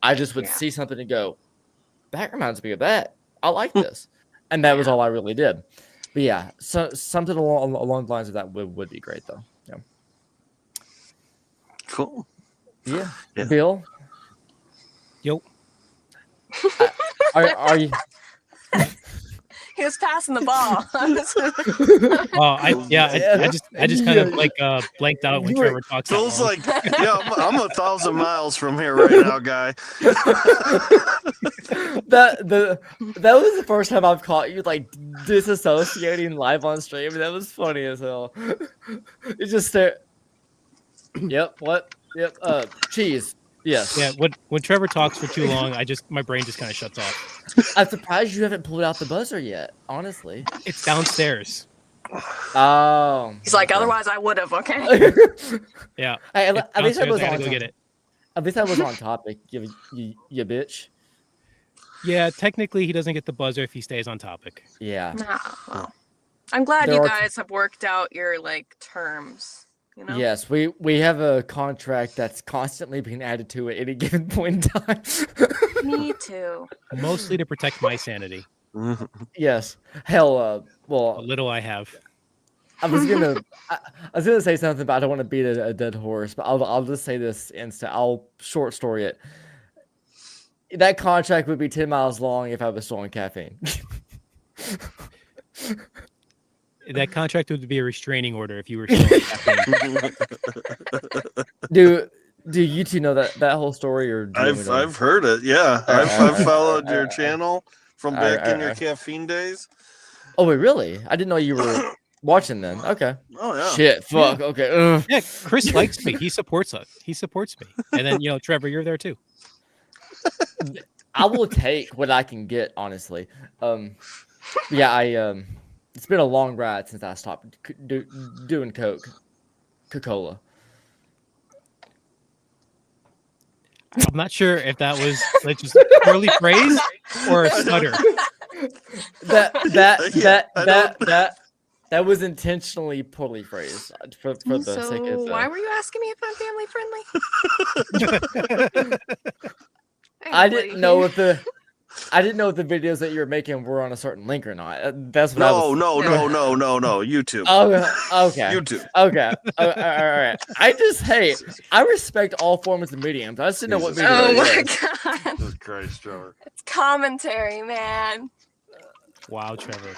I just would see something and go, that reminds me of that. I like this. And that was all I really did. But yeah, so something along the lines of that would be great though. Yeah. Cool. Yeah. Yeah. Bill, Yo, are you? He was passing the ball. I just kind of like blanked out when You were- Trevor talks that Phil's long. like, yeah, I'm 1,000 miles from here right now, guy. that was the first time I've caught you like disassociating live on stream. That was funny as hell. You just stare. Yep. What? Yep. Cheese. Yes. Yeah, when Trevor talks for too long, my brain just kind of shuts off. I'm surprised you haven't pulled out the buzzer yet. Honestly. It's downstairs. Oh. He's like, okay. otherwise I would have, okay? Yeah, Hey, it's at least I downstairs, was I gotta on. go get it. At least I was on topic. You bitch. Yeah, technically he doesn't get the buzzer if he stays on topic. Yeah. Nah, well, I'm glad There you are- guys have worked out your like terms. You know? Yes, we have a contract that's constantly being added to at any given point in time. Me too. Mostly to protect my sanity. Yes. Hell, A well, little I have. I was gonna say something, but I don't want to beat a dead horse. But I'll just say this instant. I'll short story it. That contract would be 10 miles long if I was storing caffeine. That contract would be a restraining order if you were still caffeine. Do you two know that whole story, or do you want me to- I've heard it. Yeah, I've followed your channel from back in your alright. caffeine days. Oh wait, really? I didn't know you were watching then. Okay. Oh yeah. Shit. Fuck. Okay. Ugh. Yeah, Chris likes me. He supports us. He supports me. And then Trevor, you're there too. I will take what I can get, honestly. Yeah, it's been a long ride since I stopped doing Coca-Cola. I'm not sure if that was like just poorly phrased or a stutter. That was intentionally poorly phrased for the sake of. Why were you asking me if I'm family friendly? I didn't know if the videos that you were making were on a certain link or not. That's what I was. No. YouTube. Oh, okay. YouTube. Okay. All right. I respect all forms of mediums. I just didn't know what Jesus medium. Oh it my was. god. Jesus Christ, Trevor. It's commentary, man. Wow, Trevor.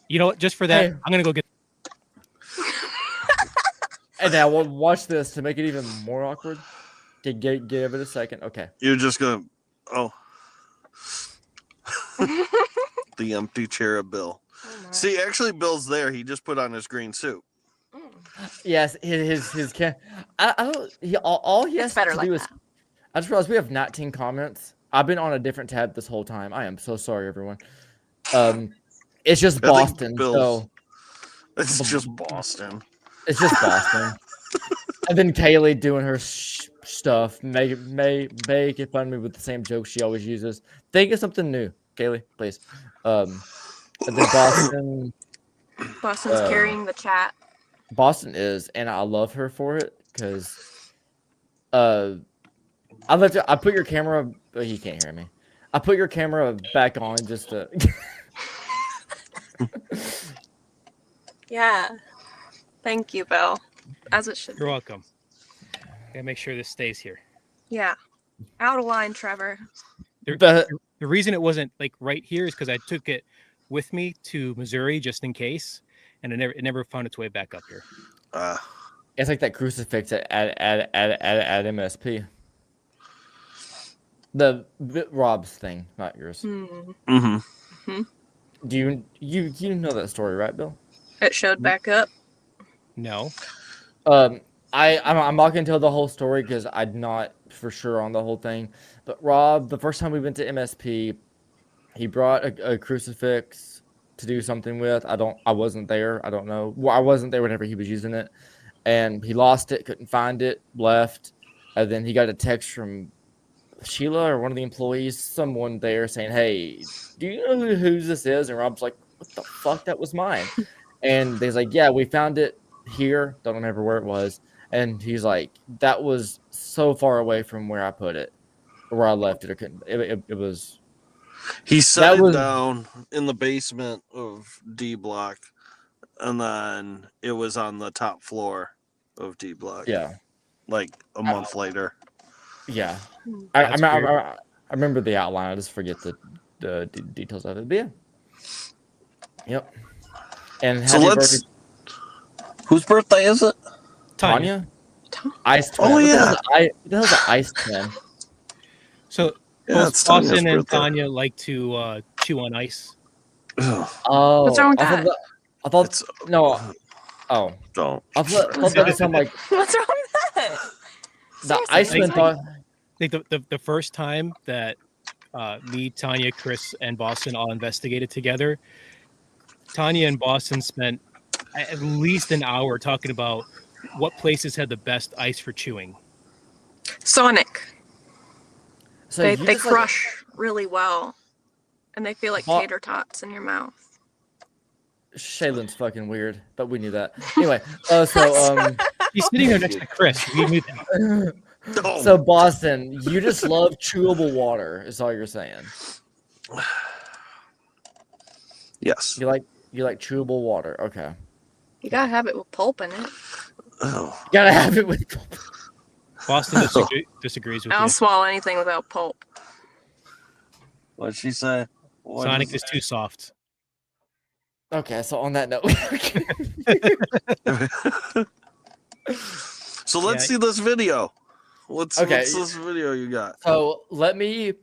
You know what? Just for that, Hey. I'm gonna go get. And now we'll watch this to make it even more awkward. Give it a second. Okay. You're just gonna. Oh. The empty chair of Bill. Oh my. See, actually, Bill's there. He just put on his green suit. Yes, his can. I don't. All he has It's better to like do is. that. I just realized we have 19 comments. I've been on a different tab this whole time. I am so sorry, everyone. It's just I think Boston, Bill's- so It's just Boston. it's just Boston. And then Kaylee doing her stuff, making fun of me with the same jokes she always uses. Think of something new, Kaylee, please. And then Boston. Boston's carrying the chat. Boston is, and I love her for it because I put your camera. Oh, you can't hear me. I put your camera back on just to. Yeah. Thank you, Bill. As it should You're be. welcome. Gotta make sure this stays here. Yeah. Out of line, Trevor. But The reason it wasn't like right here is because I took it with me to Missouri just in case, and it never found its way back up here. it's like that crucifix at MSP. The Rob's thing, not yours. Mm-hmm. Do you know that story, right, Bill? It showed back up. No. I'm not gonna tell the whole story because I'm not for sure on the whole thing. But Rob, the first time we went to MSP, he brought a crucifix to do something with. I wasn't there. I don't know. Well, I wasn't there whenever he was using it, and he lost it, couldn't find it, left, and then he got a text from Sheila or one of the employees, someone there saying, "Hey, do you know who this is?" And Rob's like, "What the fuck? That was mine." And they's like, "Yeah, we found it here. Don't remember where it was." And he's like, "That was so far away from where I put it, or where I left it. I couldn't. It was." He set That it was- down in the basement of D block, and then it was on the top floor of D block. Yeah. like a month later. Yeah, That's weird. I remember the outline. I just forget the details of it. But yeah, yep. And So happy birthday, whose birthday is it? Tanya. Ice twin. Oh, What the yeah. hell's an ice twin? So Yeah, both it's Tanya's Boston and birthday. Tanya like to chew on ice. Ugh, Oh, What's wrong with that? I thought it's no. Oh, don't. I thought that would sound like What's wrong with that? the Seriously, Iceman it's thought. I think the first time that me, Tanya, Chris, and Boston all investigated together, Tanya and Boston spent at least an hour talking about what places had the best ice for chewing. Sonic. So They you they just like crush really well, and they feel like Bo- tater tots in your mouth. Shaylin's fucking weird, but we knew that. Anyway, so He's sitting there next to Chris. We knew that. Oh. so Boston, you just love chewable water. Is all you're saying. Yes. You like chewable water. Okay, You gotta have it with pulp in it. Oh. you gotta have it with. Boston disagrees with I you. don't swallow anything without pulp. What'd she say? Sonic is too soft. Okay, so on that note, So let's Yeah. see this video. What's Okay. this video you got? so let me.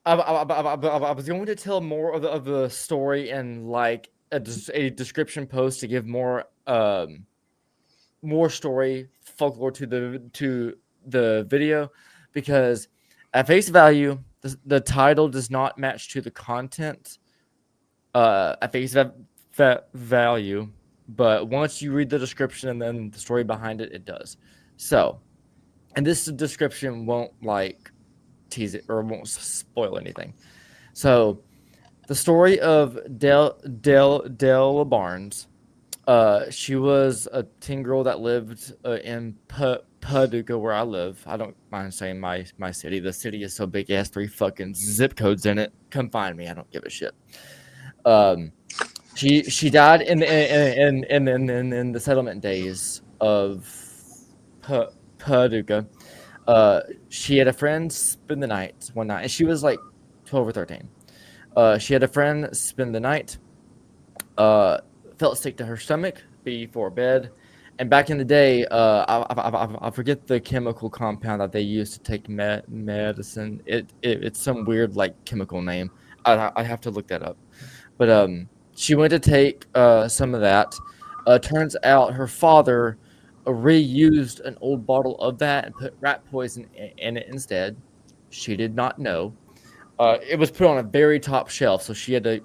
I was going to tell more of the story in like a description post to give more story folklore to the video, because at face value the title does not match to the content at face value, but once you read the description and then the story behind it, it does. So, and this description won't like tease it or won't spoil anything. So, the story of Dell Barnes. She was a teen girl that lived in Paducah, where I live. I don't mind saying my city. The city is so big, it has 3 fucking zip codes in it. Come find me. I don't give a shit. She died in the settlement days of Paducah. She had a friend spend the night one night, and she was like 12 or 13. She had a friend spend the night. Felt sick to her stomach before bed, and back in the day, I forget the chemical compound that they used to take medicine. It's some weird like chemical name. I have to look that up. But she went to take some of that. Turns out her father reused an old bottle of that and put rat poison in it instead. She did not know. It was put on a very top shelf, so she had to,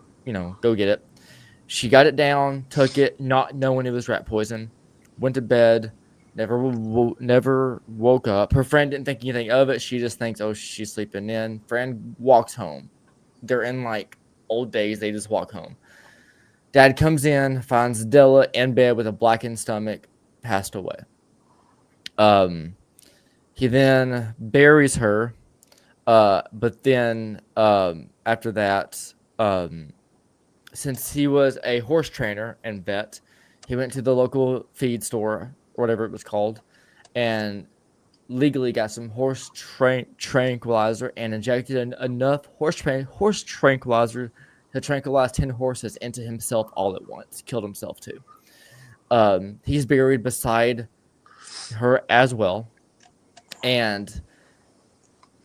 go get it. She got it down, took it, not knowing it was rat poison. Went to bed, never woke up. Her friend didn't think anything of it. She just thinks, oh, she's sleeping in. Friend walks home. They're in like old days. They just walk home. Dad comes in, finds Della in bed with a blackened stomach, passed away. He then buries her. But then after that, since he was a horse trainer and vet, he went to the local feed store, or whatever it was called, and legally got some horse tranquilizer and injected enough horse tranquilizer to tranquilize 10 horses into himself all at once. Killed himself too. He's buried beside her as well. And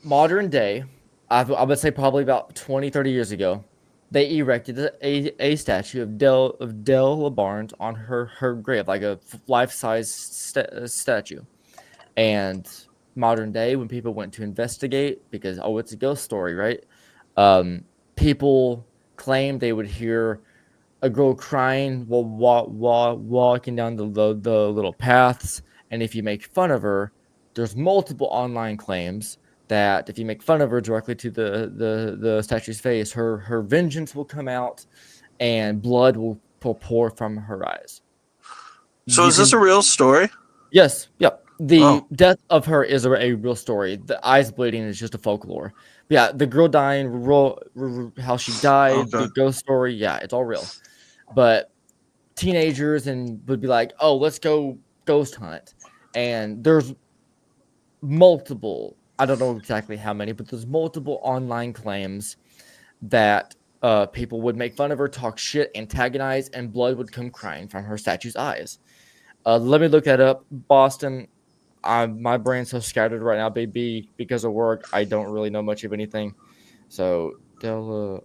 modern day, I would say probably about 20, 30 years ago, they erected a statue of Dell Barnes on her grave, like a life-size statue. And modern day, when people went to investigate, because, it's a ghost story, right? People claimed they would hear a girl crying while walking down the little paths. And if you make fun of her, there's multiple online claims that if you make fun of her directly to the statue's face, her vengeance will come out and blood will pour from her eyes. So is this a real story? Yes. Yep. The death of her is a real story. The eyes bleeding is just a folklore. But yeah, the girl dying, how she died, the ghost story, yeah, it's all real. But teenagers would be like, oh, let's go ghost hunt. And there's multiple, I don't know exactly how many, but there's multiple online claims that people would make fun of her, talk shit, antagonize, and blood would come crying from her statue's eyes. Let me look that up. Boston, my brain's so scattered right now, baby, because of work. I don't really know much of anything. So, Della,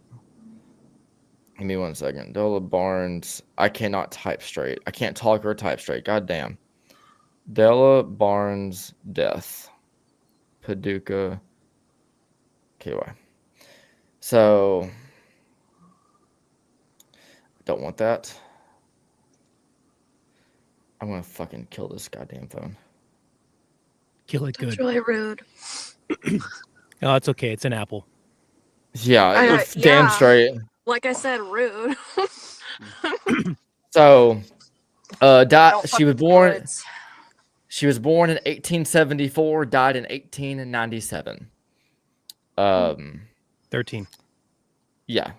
give me 1 second. Della Barnes, I cannot type straight. I can't talk or type straight. God damn. Della Barnes death. Paducah, KY. So, don't want that. I'm gonna fucking kill this goddamn phone. Kill it That's good. really rude. No, it's okay. It's an apple. Yeah, damn yeah. straight. Like I said, rude. So, Don't she fuck was with the born. woods. She was born in 1874. Died in 1897. 13. Yeah,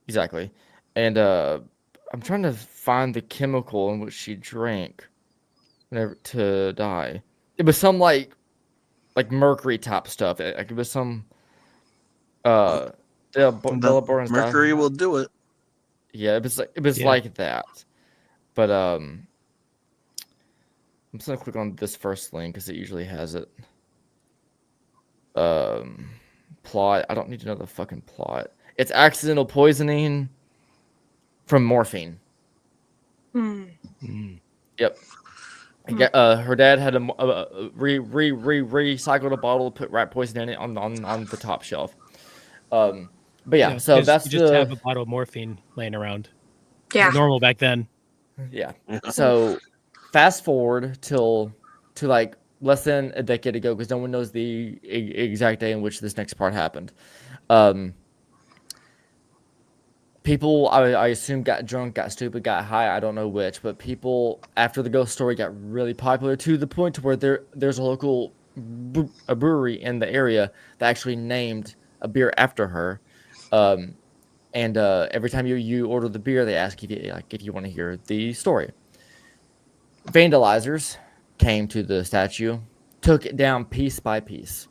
exactly. And I'm trying to find the chemical in which she drank whenever to die. It was some like mercury type stuff. Like it was some Della Barnes died. Mercury will do it. Yeah, it was Yeah. like that. But I'm just gonna click on this first link because it usually has it. Plot. I don't need to know the fucking plot. It's accidental poisoning from morphine. Yep. Her dad had recycled a bottle, put rat poison in it on the top shelf. But yeah, so that's you just have the a bottle of morphine laying around. Yeah. Normal back then. yeah. So fast forward to like less than a decade ago, because no one knows the exact day in which this next part happened. People, I assume, got drunk, got stupid, got high. I don't know which, but people after the ghost story got really popular to the point to where there's a local a brewery in the area that actually named a beer after her. And every time you order the beer, they ask if you want to hear the story. Vandalizers came to the statue, took it down piece by piece.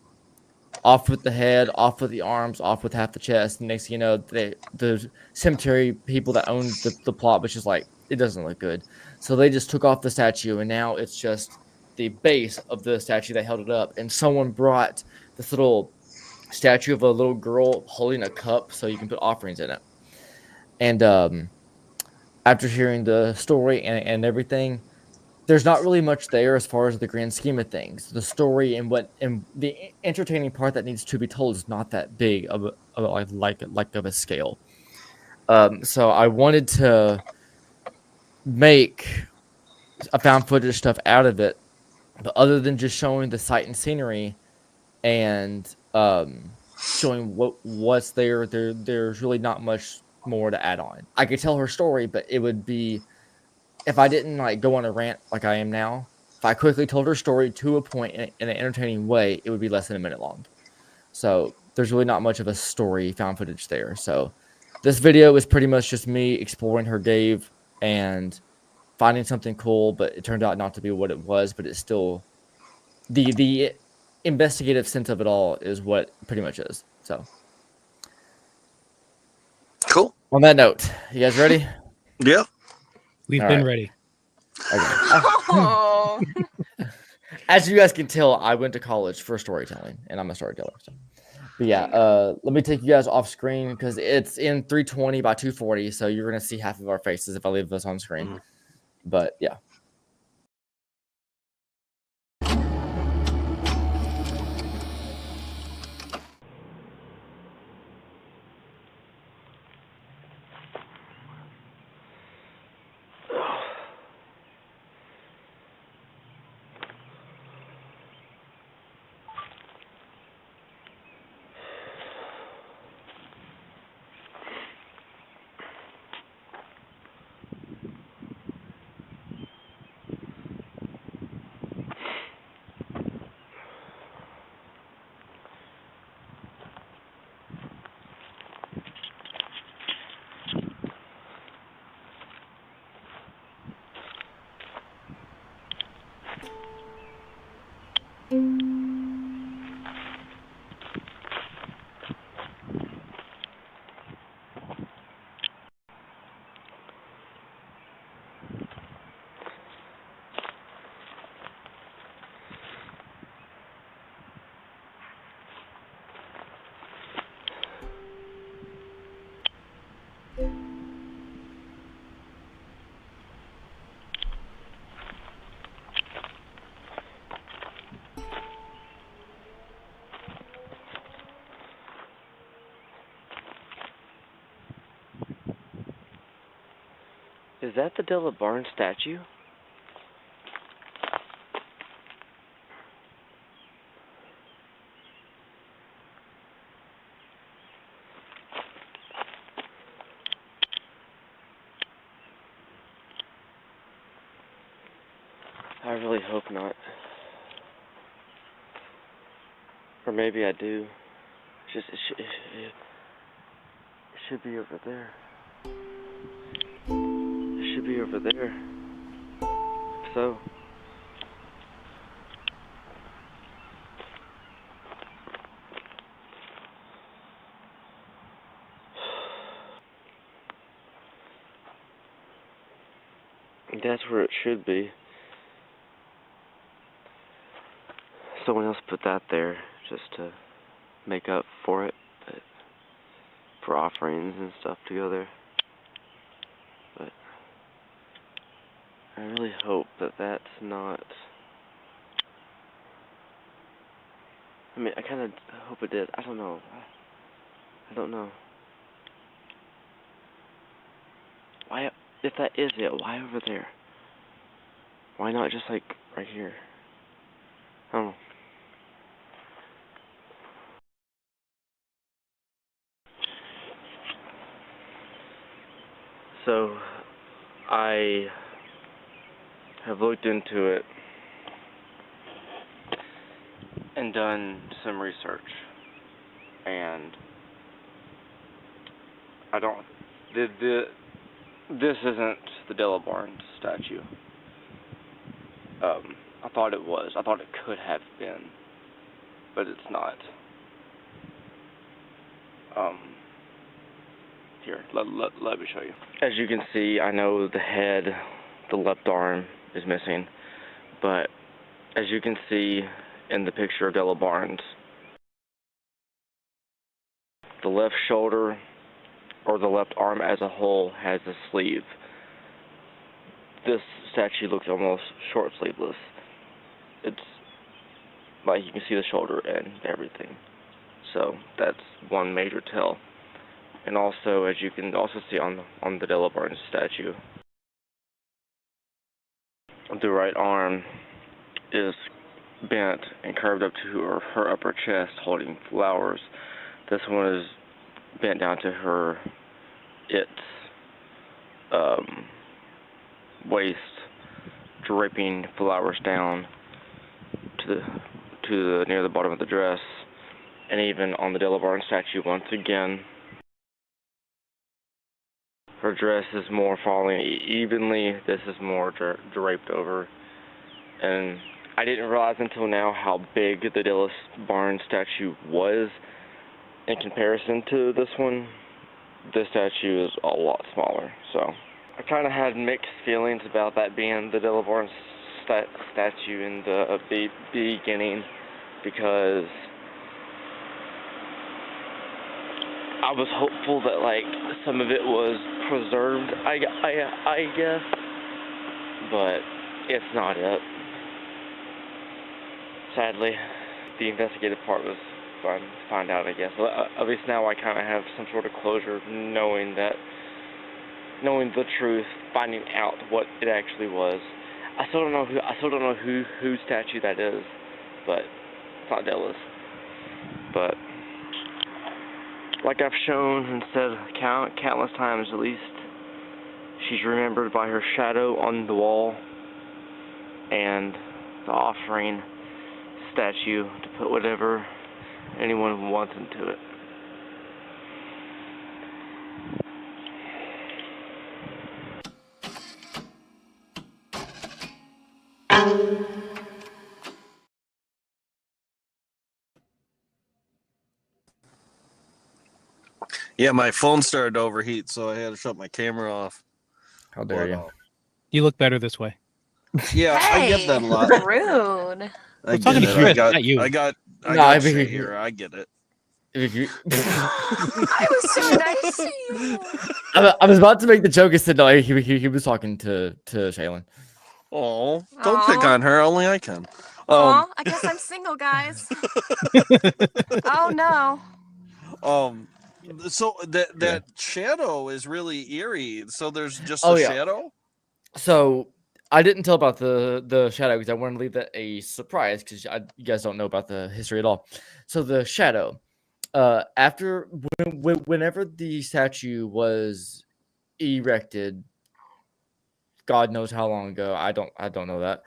Off with the head, off with the arms, off with half the chest. And next thing you know, the cemetery people that owned the plot was just like, it doesn't look good. So they just took off the statue, and now it's just the base of the statue that held it up. And someone brought this little statue of a little girl holding a cup so you can put offerings in it. And after hearing the story and everything, there's not really much there as far as the grand scheme of things. The story and the entertaining part that needs to be told is not that big of a scale. So I wanted to make a found footage stuff out of it, but other than just showing the sight and scenery and showing what's there's really not much more to add on. I could tell her story, but it would be, if I didn't like go on a rant like I am now, if I quickly told her story to a point in an entertaining way, it would be less than a minute long. So there's really not much of a story found footage there. So this video is pretty much just me exploring her grave and finding something cool, but it turned out not to be what it was, but it's still the investigative sense of it all is what it pretty much is. So Cool. on that note, you guys ready? Yeah. We've All been right. ready. Okay. Oh. As you guys can tell, I went to college for storytelling, and I'm a storyteller. So. But yeah, let me take you guys off screen because it's in 320 by 240, so you're gonna see half of our faces if I leave this on screen. But yeah. Is that the Della Barnes statue? I really hope not. Or maybe I do. It should be over there. It should be over there. So. That's where it should be. Someone else put that there just to make up for it, but for offerings and stuff to go there. But I really hope that that's not. I mean, I kind of hope it is. I don't know. I don't know. Why, if that is it, why over there? Why not just like right here? I don't know. So, I have looked into it and done some research, and I don't. This isn't the Della Barnes statue. I thought it was. I thought it could have been, but it's not. Here, let me show you. As you can see, I know the head, the left arm is missing, but as you can see in the picture of Della Barnes, the left shoulder or the left arm as a whole has a sleeve. This statue looks almost short sleeveless. It's like you can see the shoulder and everything. So that's one major tell. And also, as you can also see on the Della Barnes statue, the right arm is bent and curved up to her upper chest holding flowers. This one is bent down to her waist, draping flowers down to the near the bottom of the dress. And even on the Della Barnes statue, once again, her dress is more falling evenly. This is more draped over. And I didn't realize until now how big the Della Barnes statue was in comparison to this one. This statue is a lot smaller. So I kind of had mixed feelings about that being the Della Barnes statue in the beginning, because I was hopeful that like some of it was preserved, I guess, but it's not it. Sadly, the investigative part was fun to find out, I guess. At least now I kind of have some sort of closure, knowing the truth, finding out what it actually was. I still don't know whose statue that is, but it's not Della's. But like I've shown and said countless times, at least, she's remembered by her shadow on the wall and the offering statue to put whatever anyone wants into it. Yeah, my phone started to overheat, so I had to shut my camera off. How dare you? You look better this way. Yeah, I get that a lot. Rude. I'm talking to Chris, not you. I got shit here. I get it. I was so nice to you. I was about to make the joke and said no. He was talking to Shaylin. Oh, don't pick on her. Only I can. Aw, I guess I'm single, guys. Oh no. So that shadow is really eerie. So there's just Oh, a yeah. shadow. So I didn't tell about the shadow because I wanted to leave that a surprise because you guys don't know about the history at all. So the shadow, after whenever the statue was erected, God knows how long ago. I don't know that.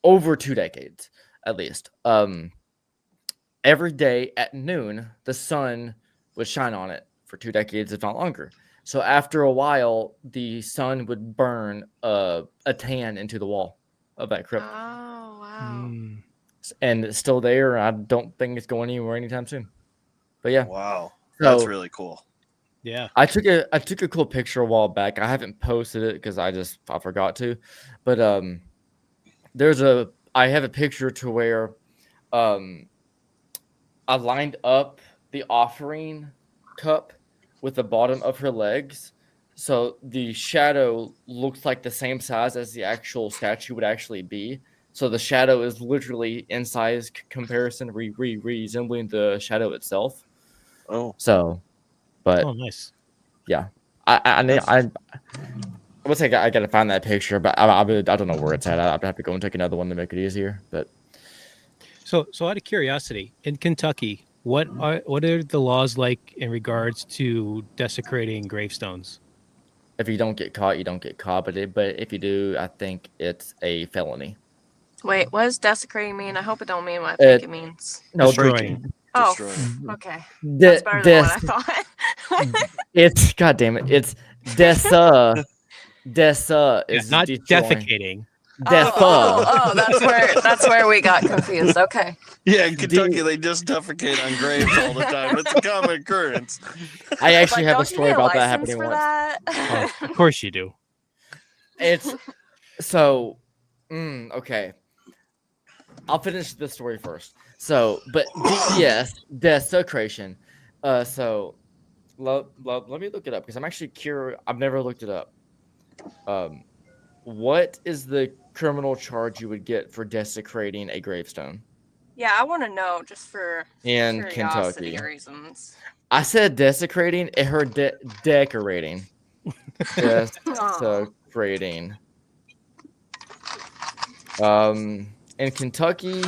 Over 2 decades at least. Every day at noon, the sun would shine on it for 2 decades, if not longer. So after a while, the sun would burn a tan into the wall of that crypt, Oh, wow. and it's still there. I don't think it's going anywhere anytime soon. But yeah, Wow, that's so really cool. Yeah. I took a cool picture a while back. I haven't posted it because I forgot to, but I have a picture to where um I lined up the offering cup with the bottom of her legs. So the shadow looks like the same size as the actual statue would actually be. So the shadow is literally in size comparison, resembling the shadow itself. Oh, So, but Oh, nice. yeah, I would say I gotta find that picture, but I don't know where it's at. I'd have to go and take another one to make it easier. But So out of curiosity, in Kentucky, what are the laws like in regards to desecrating gravestones? if you don't get caught, you don't get caught. But if you do, I think it's a felony. Wait, what does desecrating mean? I hope it don't mean what I think it means. No, Destroying. Oh, destroying. okay. That's better than what I thought. It's God damn it. It's desa. Desa Yeah, is not destroying. defecating. Oh, that's where we got confused. Okay. Yeah, in Kentucky they just defecate on graves all the time. It's a common occurrence. I actually have a don't you story need a about that license happening for once. that? Oh, of course you do. It's so okay. I'll finish the story first. So, but yes, desecration. So let me look it up because I'm actually curious. I've never looked it up. What is the criminal charge you would get for desecrating a gravestone Yeah, I want to know just for in curiosity Kentucky? reasons. I said desecrating. It heard decorating. Aw. Desecrating. In Kentucky,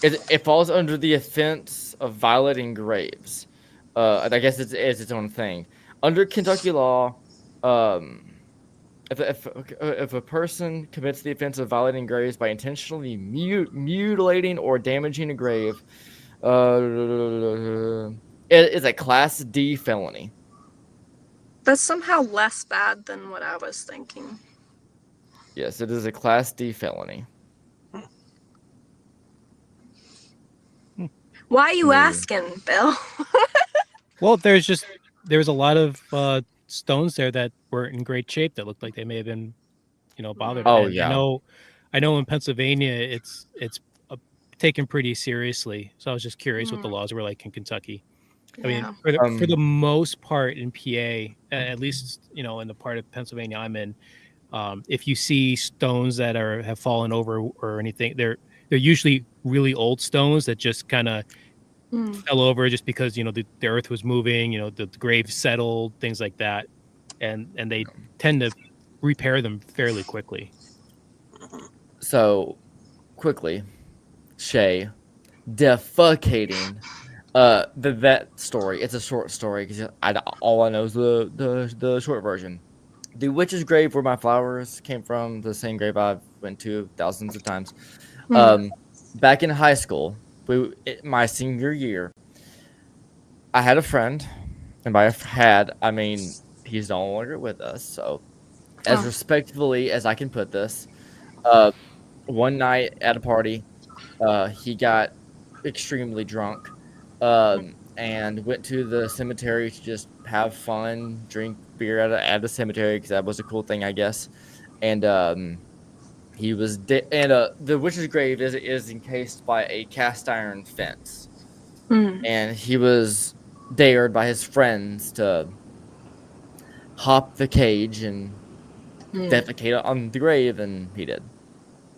it falls under the offense of violating graves. I guess it's its own thing. Under Kentucky law, if a person commits the offense of violating graves by intentionally mutilating or damaging a grave, it is a Class D felony. That's somehow less bad than what I was thinking. Yes, it is a Class D felony. Why are you Hmm. asking, Bill? Well, there was a lot of stones there that weren't in great shape that looked like they may have been, bothered. Oh, And yeah. I know in Pennsylvania it's taken pretty seriously. So I was just curious what the laws were like in Kentucky. I mean, Yeah. for the most part in PA, at least in the part of Pennsylvania I'm in, if you see stones that have fallen over or anything, they're usually really old stones that just kind of fell over just because the earth was moving, the grave settled, things like that, and they tend to repair them fairly quickly. So, quickly, Shay, defecating. That story. It's a short story because all I know is the short version. The witch's grave where my flowers came from, the same grave I've went to thousands of times. Back in high school, my senior year, I had a friend, and by had I mean he's no longer with us. So, as respectfully as I can put this, one night at a party, he got extremely drunk, and went to the cemetery to just have fun, drink beer at the cemetery because that was a cool thing, I guess. And he was the witch's grave is encased by a cast iron fence, and he was dared by his friends to hop the cage and defecate on the grave, and he did.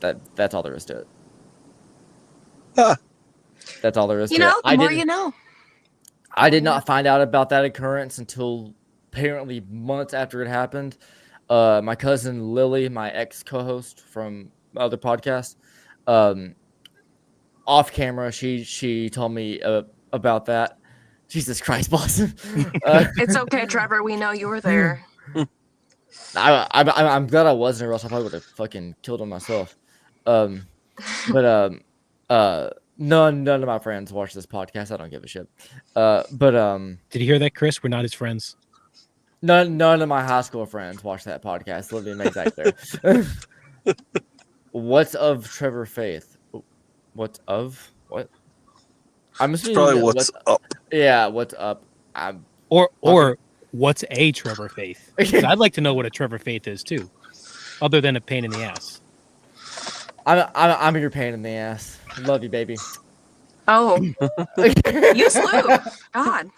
That's all there is to it. That's all there is You to know, it. the more you know. I did not find out about that occurrence until apparently months after it happened. My cousin Lily, my ex co-host from other podcast, off camera, she told me about that. Jesus Christ, Blossom. It's okay, Trevor. We know you were there. I'm glad I wasn't, or else I probably would have fucking killed him myself. But none of my friends watch this podcast. I don't give a shit. Did you hear that, Chris? We're not his friends. None of my high school friends watch that podcast. Let me make that clear. What's of Trevor Faith? What's of what? I'm It's assuming probably what's up. Yeah, what's up? Or what's a Trevor Faith? 'Cause I'd like to know what a Trevor Faith is too, other than a pain in the ass. I'm your pain in the ass. Love you, baby. Oh, you slew. God.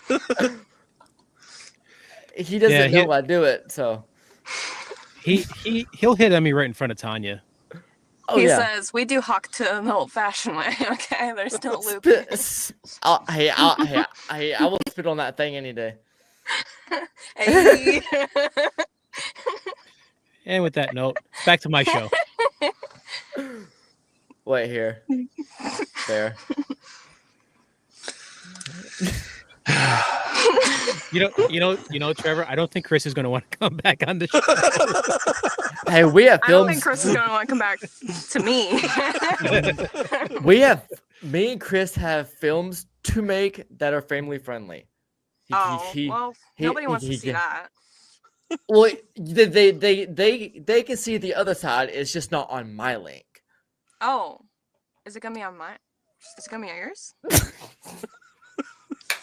He doesn't Yeah, know I do it, so He'll hit Emmy right in front of Tanya. He says we do Hawk to the old-fashioned way. Okay, there's no loop. I will spit on that thing any day. Hey. And with that note, back to my show. Wait here. There. You know, Trevor. I don't think Chris is going to want to come back on the show. Hey, we have I don't films. think Chris is going to want to come back to me. Me and Chris have films to make that are family friendly. Nobody wants to see that. Well, they can see the other side. It's just not on my link. Oh, is it gonna be on mine? Is it gonna be on yours?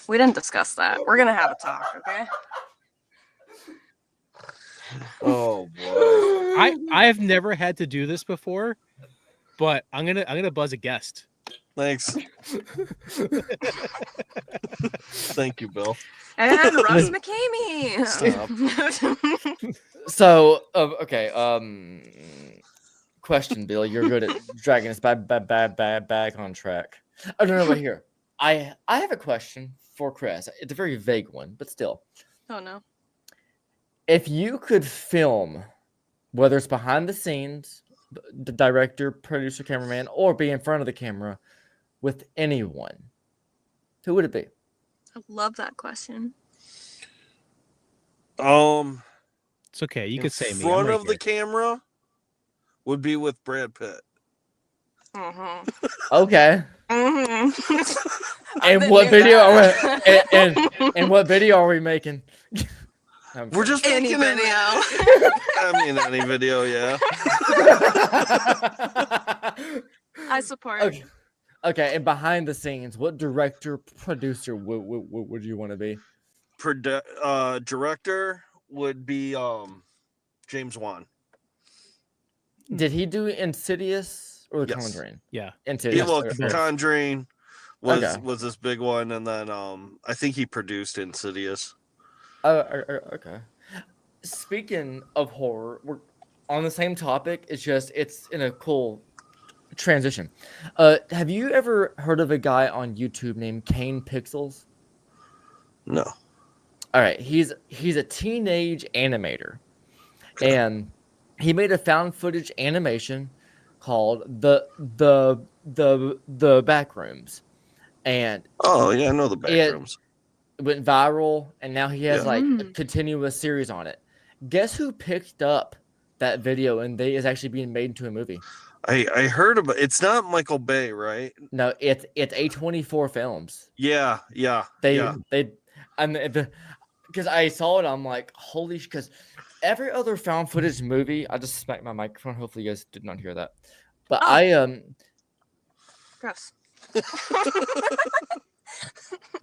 We didn't discuss that. We're gonna have a talk, okay? Oh boy. I have never had to do this before, but I'm gonna buzz a guest. Thanks. Thank you, Bill. And Russ McCamey. Stop. So, okay. Question, Bill. You're good at dragging us back on track. Oh no, wait here. I have a question for Chris. It's a very vague one, but still. Oh no. If you could film, whether it's behind the scenes, the director, producer, cameraman, or be in front of the camera with anyone, who would it be? I love that question. It's okay. You could say me. In I'm front right of the here. camera would be with Brad Pitt. Mm-hmm. Okay. Mm-hmm. And what video are we, and what video are we making? We're just Any making video. I mean, any video, yeah. I support. Okay, and behind the scenes, what director, producer would you want to be? Director would be James Wan. Did he do Insidious or The Yes. Conjuring? Yeah. Insidious. Conjuring was Okay. was this big one, and then I think he produced Insidious. Okay. Speaking of horror, we're on the same topic. It's in a cool transition. Have you ever heard of a guy on YouTube named Kane Pixels? No. All right, he's a teenage animator, and he made a found footage animation called the Backrooms, and Oh yeah, I know the Backrooms. it went viral, and now he has Yeah. like a continuous series on it. Guess who picked up that video and is actually being made into a movie? I heard about. It's not Michael Bay, right? No, it's A24 Films. Yeah. Because I saw it, I'm like, holy, because every other found footage movie, I just smacked my microphone. Hopefully, you guys did not hear that. But Gross.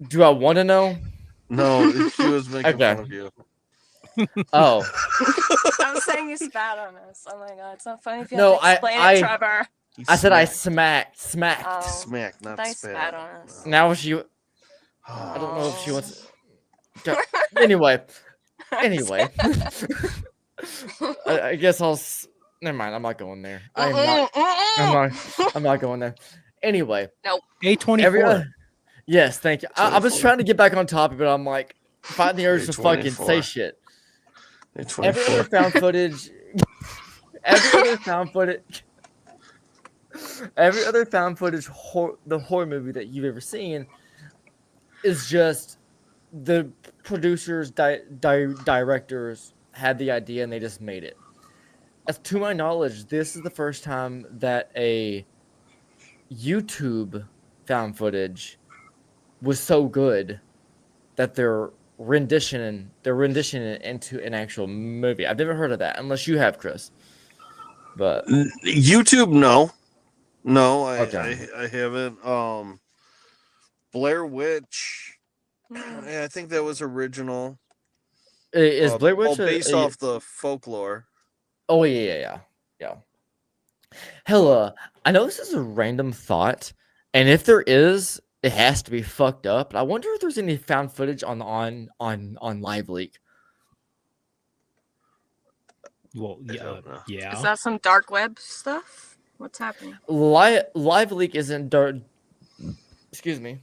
do I want to know? No, she was making Okay. fun of you. Oh, I was saying you spat on us. Oh my god, it's not funny if you No, have to explain it, Trevor. I said I smacked. smacked. Oh, Smack, not I spat. spat on us. Now she, I don't know if she wants. Anyway, I guess never mind. I'm not going there. I'm not going there. Anyway, every A24. yes, thank you. I was trying to get back on topic, but I'm like fighting the urge to fucking say A24. shit. A24. Every other found footage, every other found footage, every other found footage the horror movie that you've ever seen is just the producers, directors had the idea and they just made it. As to my knowledge, this is the first time that a YouTube found footage was so good that they're renditioning it into an actual movie. I've never heard of that unless you have, Chris. But YouTube, no, Okay. I haven't. Blair Witch, yeah, I think that was original. is Blair Witch based off the folklore. Oh yeah. Hell, I know this is a random thought, and if there is, it has to be fucked up. But I wonder if there's any found footage on Live Leak. Well, I don't know. yeah. Is that some dark web stuff? What's happening? Live Leak isn't dark. Excuse me,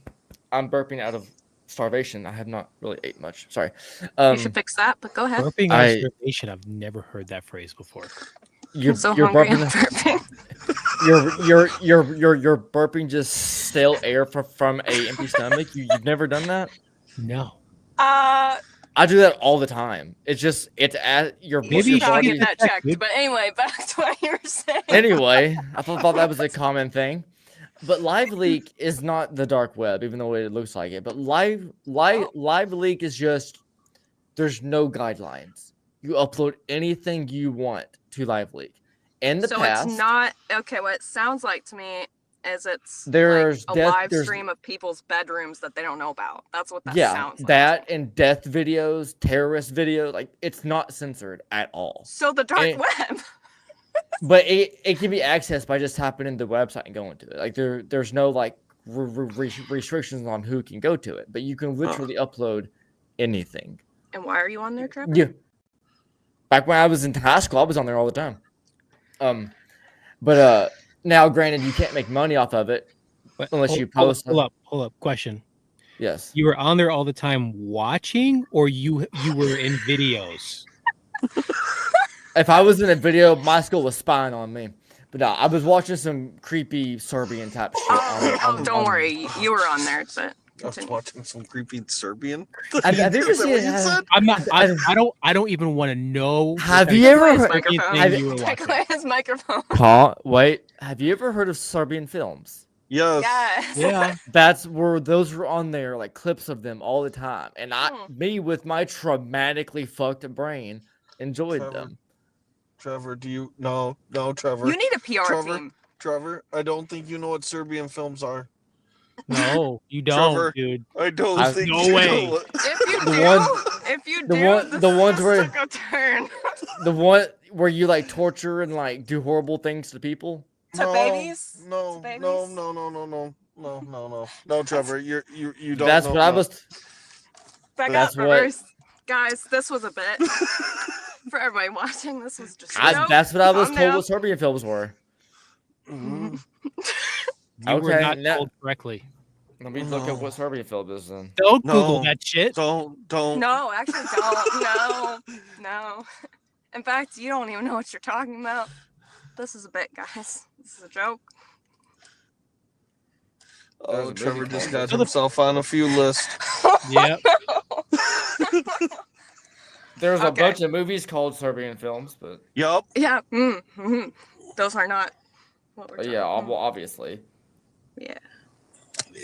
I'm burping out of starvation. I have not really ate much. Sorry. You should fix that, but go ahead. Burping out of starvation. I've never heard that phrase before. I'm so hungry. I'm burping. You're burping just stale air from a empty stomach. You've never done that? No. I do that all the time. It's at your Maybe You you should probably should get get that that checked. checked. But anyway, back to what you were saying. Anyway, I thought that was a common thing. But Live Leak is not the dark web, even though it looks like it. But Live Leak is just there's no guidelines. You upload anything you want to Live Leak. In the past, it's not okay. What it sounds like to me is it's there's like a live stream of people's bedrooms that they don't know about. That's what that sounds like. That and death videos, terrorist videos, like it's not censored at all. So the dark web. But it can be accessed by just tapping into the website and going to it. Like there's no like restrictions on who can go to it, but you can literally upload anything. And why are you on there, Trevor? Yeah. Back when I was in high school, I was on there all the time. But now granted you can't make money off of it unless you post. Hold up. Question. Yes. You were on there all the time watching, or you were in videos? If I was in a video, my school was spying on me. But no, I was watching some creepy Serbian type shit. Don't worry, you were on there. But I was watching some creepy Serbian. Have you ever seen it? I'm not. I don't even want to know. Have you ever heard Take away his microphone. Wait. Have you ever heard of Serbian films? Yes. Yeah. That's where those were on there, like clips of them all the time. And me with my traumatically fucked brain enjoyed them. Trevor, do you no, Trevor. You need a PR team. Trevor, I don't think you know what Serbian films are. No, you don't, Trevor, dude. I don't think no you way. know. If you do, the ones where took a turn. The one where you like torture and like do horrible things to people. Babies? No, Trevor, you don't. That's know, what I was. Back up, guys. This was a bit for everybody watching. This was just. That's what I was told. What Serbian films were. You were not told correctly. Let me look at what Serbian film is then. Don't Google that shit. Don't. No, actually, don't. No. In fact, you don't even know what you're talking about. This is a bit, guys. This is a joke. Oh, Trevor just got himself on a few lists. Yep. There's a bunch of movies called Serbian films, but. Yup. Yeah. Those are not what we're talking about. Well, obviously. Yeah.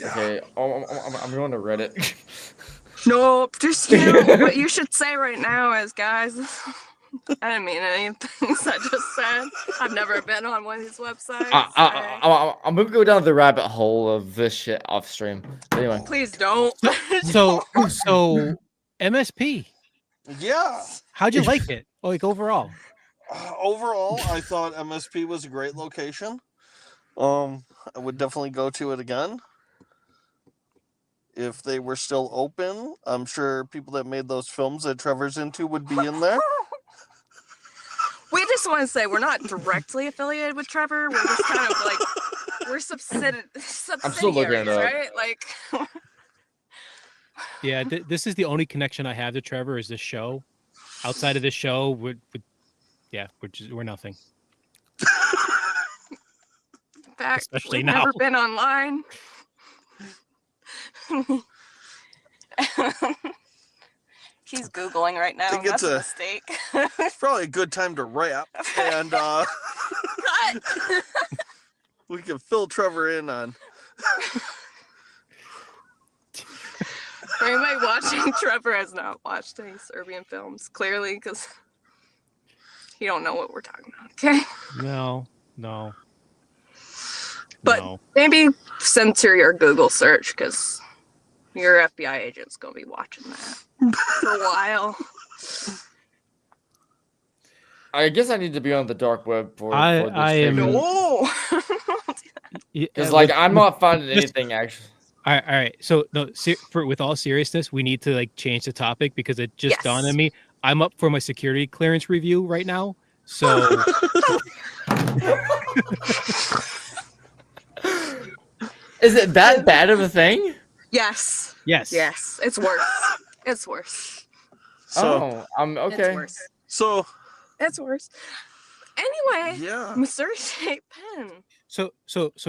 Okay, I'm going to Reddit. Nope, just what you should say right now is, guys, I didn't mean any of the things I just said. I've never been on one of these websites. I'm going to go down the rabbit hole of this shit off stream. Anyway. Please don't. So MSP. Yeah. How'd you like it? Like overall? Overall, I thought MSP was a great location. I would definitely go to it again. If they were still open, I'm sure people that made those films that Trevor's into would be in there. We just want to say we're not directly affiliated with Trevor. We're just kind of like We're subsidiaries, looking it up. right? Like, Yeah, this is the only connection I have to Trevor is this show. Outside of this show, we're nothing. in fact, Especially we've now. never been online. He's Googling right now. think That's it's a a- mistake. It's probably a good time to wrap, and Cut. we can fill Trevor in on. For anybody watching, Trevor has not watched any Serbian films, clearly, because he don't know what we're talking about. Okay, No. but No. maybe censor your Google search because your FBI agent's gonna be watching that for a while. I guess I need to be on the dark web for this. I am- No. Because like I'm not finding anything actually. All right. So no, with all seriousness, we need to like change the topic because it just Yes. dawned on me. I'm up for my security clearance review right now. So Is it that bad of a thing? Yes. yes. It's worse. It's worse. So, I'm It's okay. worse. so It's worse. Anyway, yeah. Missouri State Pen. So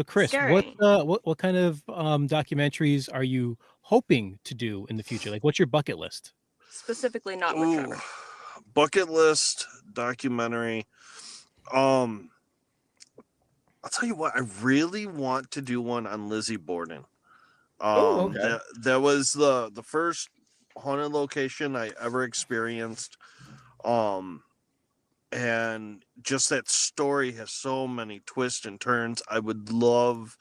Chris, Scary. what kind of documentaries are you hoping to do in the future? Like, what's your bucket list? Specifically not with Ooh, Trevor. bucket list documentary. I'll tell you what, I really want to do one on Lizzie Borden. Okay. That was the first haunted location I ever experienced. And just that story has so many twists and turns. I would love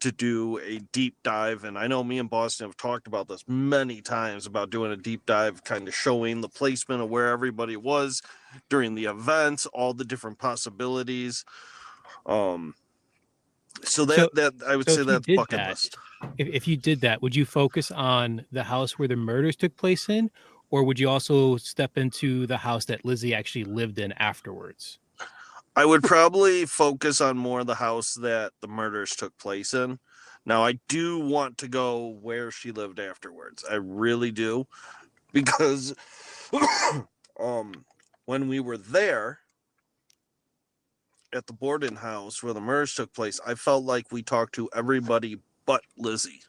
to do a deep dive, and I know me and Boston have talked about this many times about doing a deep dive, kind of showing the placement of where everybody was during the events, all the different possibilities. So that I would so say if you that's did bucket that, list. If you did that, would you focus on the house where the murders took place in, or would you also step into the house that Lizzie actually lived in afterwards? I would probably focus on more of the house that the murders took place in. Now, I do want to go where she lived afterwards. I really do, because when we were there at the Borden house where the murders took place, I felt like we talked to everybody but Lizzie.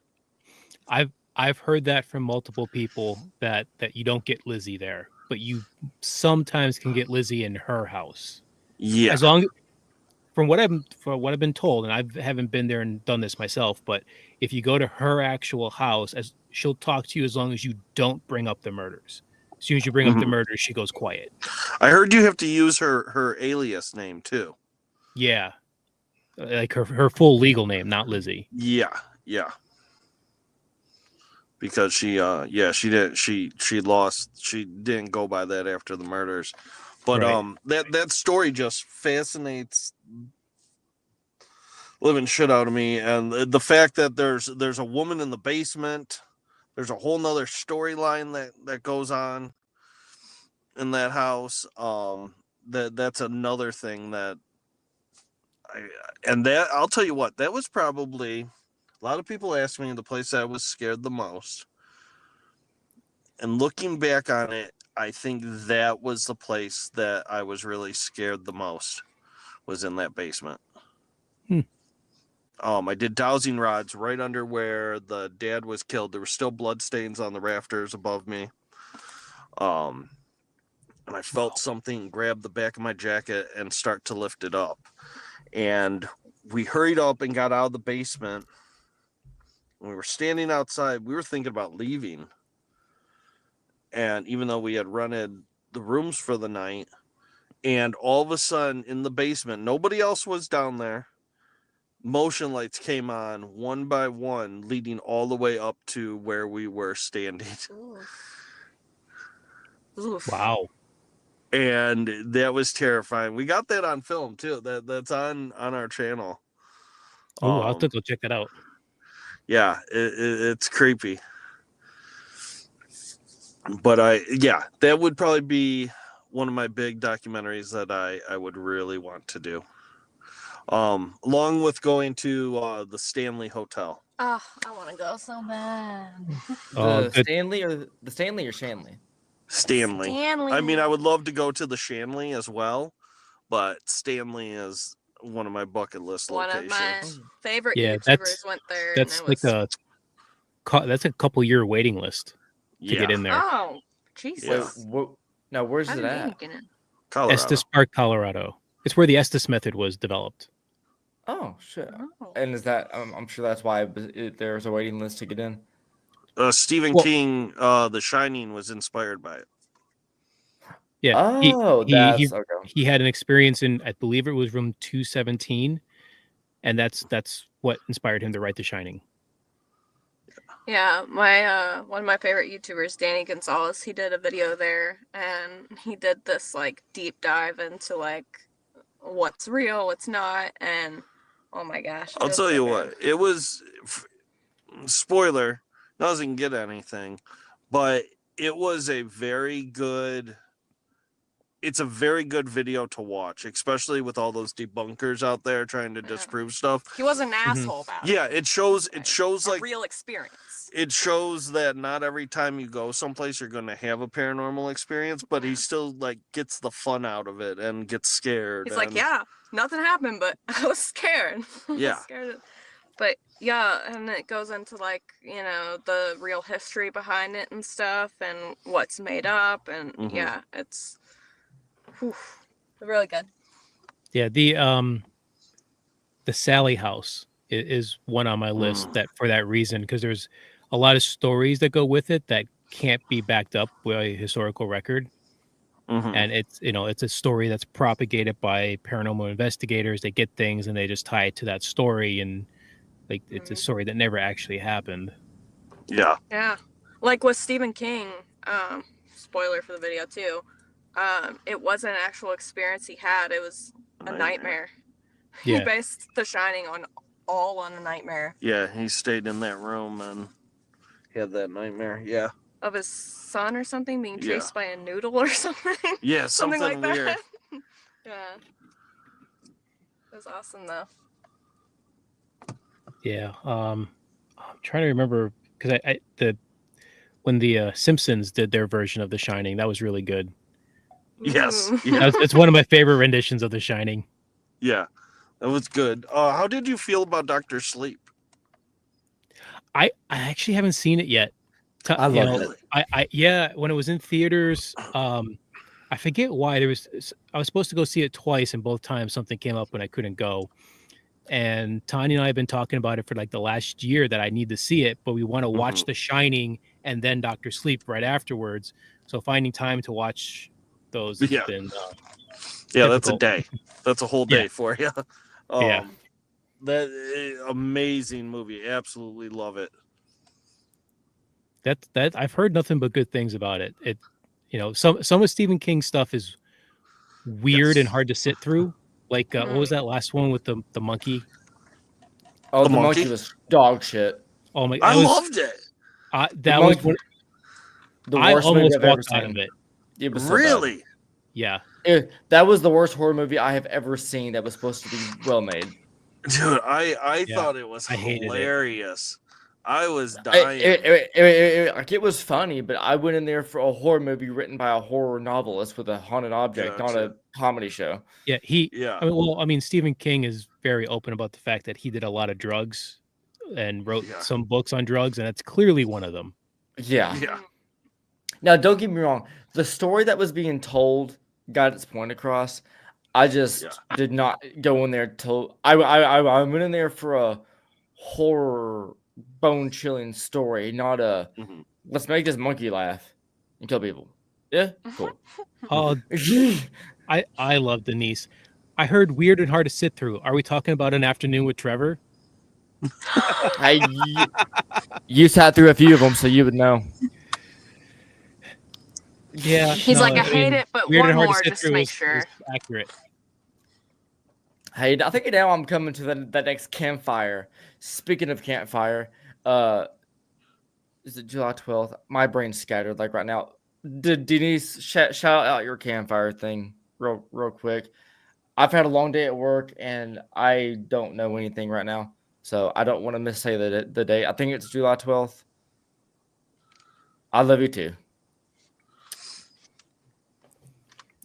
I've heard that from multiple people that you don't get Lizzie there, but you sometimes can get Lizzie in her house. Yeah. As long from what I've been told, and I haven't been there and done this myself, but if you go to her actual house, as she'll talk to you as long as you don't bring up the murders. As soon as you bring up the murders, she goes quiet. I heard you have to use her alias name too. Yeah. Like her full legal name, not Lizzie. Yeah. Because she didn't go by that after the murders. But Right. that story just fascinates living shit out of me, and the fact that there's a woman in the basement, there's a whole nother storyline that goes on in that house. That's another thing that I'll tell you what, that was probably, a lot of people ask me the place I was scared the most. And looking back on it, I think that was the place that I was really scared the most, was in that basement. I did dowsing rods right under where the dad was killed. There were still blood stains on the rafters above me. And I felt something grab the back of my jacket and start to lift it up. And we hurried up and got out of the basement. When we were standing outside, we were thinking about leaving. And even though we had rented the rooms for the night, and all of a sudden in the basement, nobody else was down there. Motion lights came on one by one, leading all the way up to where we were standing. Oof. Wow. And that was terrifying. We got that on film too. That's on our channel. Oh, I'll have to go check that out. Yeah, it's creepy. But that would probably be one of my big documentaries that I would really want to do. Along with going to the Stanley Hotel. Oh, I want to go so bad. Oh, good. The Stanley or Shanley? Stanley. Stanley. I mean, I would love to go to the Shanley as well, but Stanley is one of my bucket list One of my locations. favorite Yeah, YouTubers went there, and that's it like was. that's a couple year waiting list to get Yeah, in there. Oh, Wait, Jesus! now where's How it did he at? get in? Colorado. Estes Park, Colorado. It's where the Estes method was developed. Oh shit! Oh. And is that? I'm sure that's why there's a waiting list to get in. Stephen Well- King, The Shining was inspired by it. Yeah. Oh, that's okay. He had an experience in, I believe it was room 217, and that's what inspired him to write The Shining. Yeah, my one of my favorite YouTubers, Danny Gonzalez, he did a video there, and he did this like deep dive into like what's real, what's not, and oh my gosh, I'll it was tell so you good. what, it was spoiler, doesn't get anything, but it was a very good. It's a very good video to watch, especially with all those debunkers out there trying to Yeah. disprove stuff. He wasn't an asshole about it. Yeah, it shows. It Right. shows A like real experience. it shows that not every time you go someplace you're going to have a paranormal experience, but he still like gets the fun out of it and gets scared. He's like, yeah, nothing happened, but I was scared. I was Yeah. scared. But yeah, and it goes into like, the real history behind it and stuff and what's made up, and yeah, it's really good. Yeah, the Sally House is one on my list that for that reason, because there's a lot of stories that go with it that can't be backed up by a historical record. And it's a story that's propagated by paranormal investigators. They get things and they just tie it to that story, and like it's a story that never actually happened. Yeah. Yeah. Like with Stephen King, spoiler for the video too, it wasn't an actual experience he had, it was a nightmare. He Yeah. based The Shining on a nightmare Yeah, he stayed in that room and had that nightmare. Yeah. of his son or something being Yeah. chased by a noodle or something. Yeah, something like weird. that. Yeah. It was awesome though. Yeah. I'm trying to remember because when the Simpsons did their version of The Shining, that was really good. Yes. Ooh. Yeah. It's one of my favorite renditions of The Shining. Yeah. That was good. How did you feel about Dr. Sleep? I actually haven't seen it yet. I loved it. I when it was in theaters, I forget why I was supposed to go see it twice, and both times something came up when I couldn't go. And Tanya and I have been talking about it for like the last year that I need to see it, but we want to watch The Shining and then Dr. Sleep right afterwards. So finding time to watch those has been yeah, that's a difficult. day. That's a whole day for you. Yeah. That amazing movie. Absolutely love it. That I've heard nothing but good things about it. It some of Stephen King's stuff is weird and hard to sit through. Like what was that last one with the monkey? Oh, The the monkey? monkey was dog shit. Oh my! I loved it. That was monkey- one. The I worst movie almost I've ever walked out of seen. it. It was so bad. Really? Yeah. That was the worst horror movie I have ever seen that was supposed to be well made. Dude, I Yeah. thought it was I hated it. hilarious. I was dying. It was funny, but I went in there for a horror movie written by a horror novelist with a haunted object, not a comedy show. Yeah. Yeah. I mean, Stephen King is very open about the fact that he did a lot of drugs and wrote some books on drugs, and that's clearly one of them. Yeah. Yeah. Now, don't get me wrong. The story that was being told got its point across. I just did not go in there till I went in there for a horror, bone-chilling story, not a let's make this monkey laugh and kill people. Yeah, cool. Oh, I love Denise. I heard weird and hard to sit through. Are we talking about An Afternoon with Trevor? You sat through a few of them, so you would know. Yeah, He's like, I hate it, but weird one and hard more to sit just to through make is sure. accurate. Hey, I think now I'm coming to that next campfire. Speaking of campfire, is it July 12th? My brain's scattered like right now. Denise, shout out your campfire thing real quick. I've had a long day at work and I don't know anything right now, so I don't want to missay the date. I think it's July 12th. I love you too.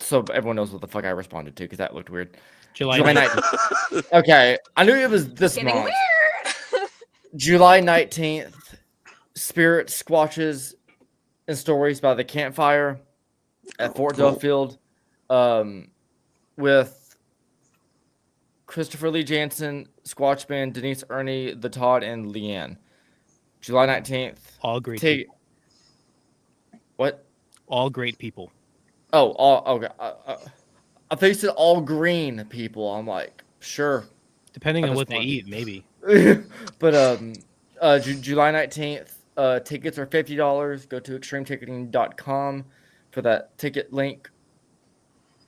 So everyone knows what the fuck I responded to because that looked weird. July July 19th. 19th. Okay, I knew it was this Getting month. weird. July 19th. Spirit squatches and stories by the campfire at Fort cool. Duffield, with Christopher Lee Jansen, Squatch Band, Denise Ernie, The Todd, and Leanne. July 19th. All great Take people. what? All great people. Oh, all okay. I think it's all green people. I'm like, sure. Depending At on this what they point. eat, maybe. But July 19th, tickets are $50. Go to extremeticketing.com for that ticket link.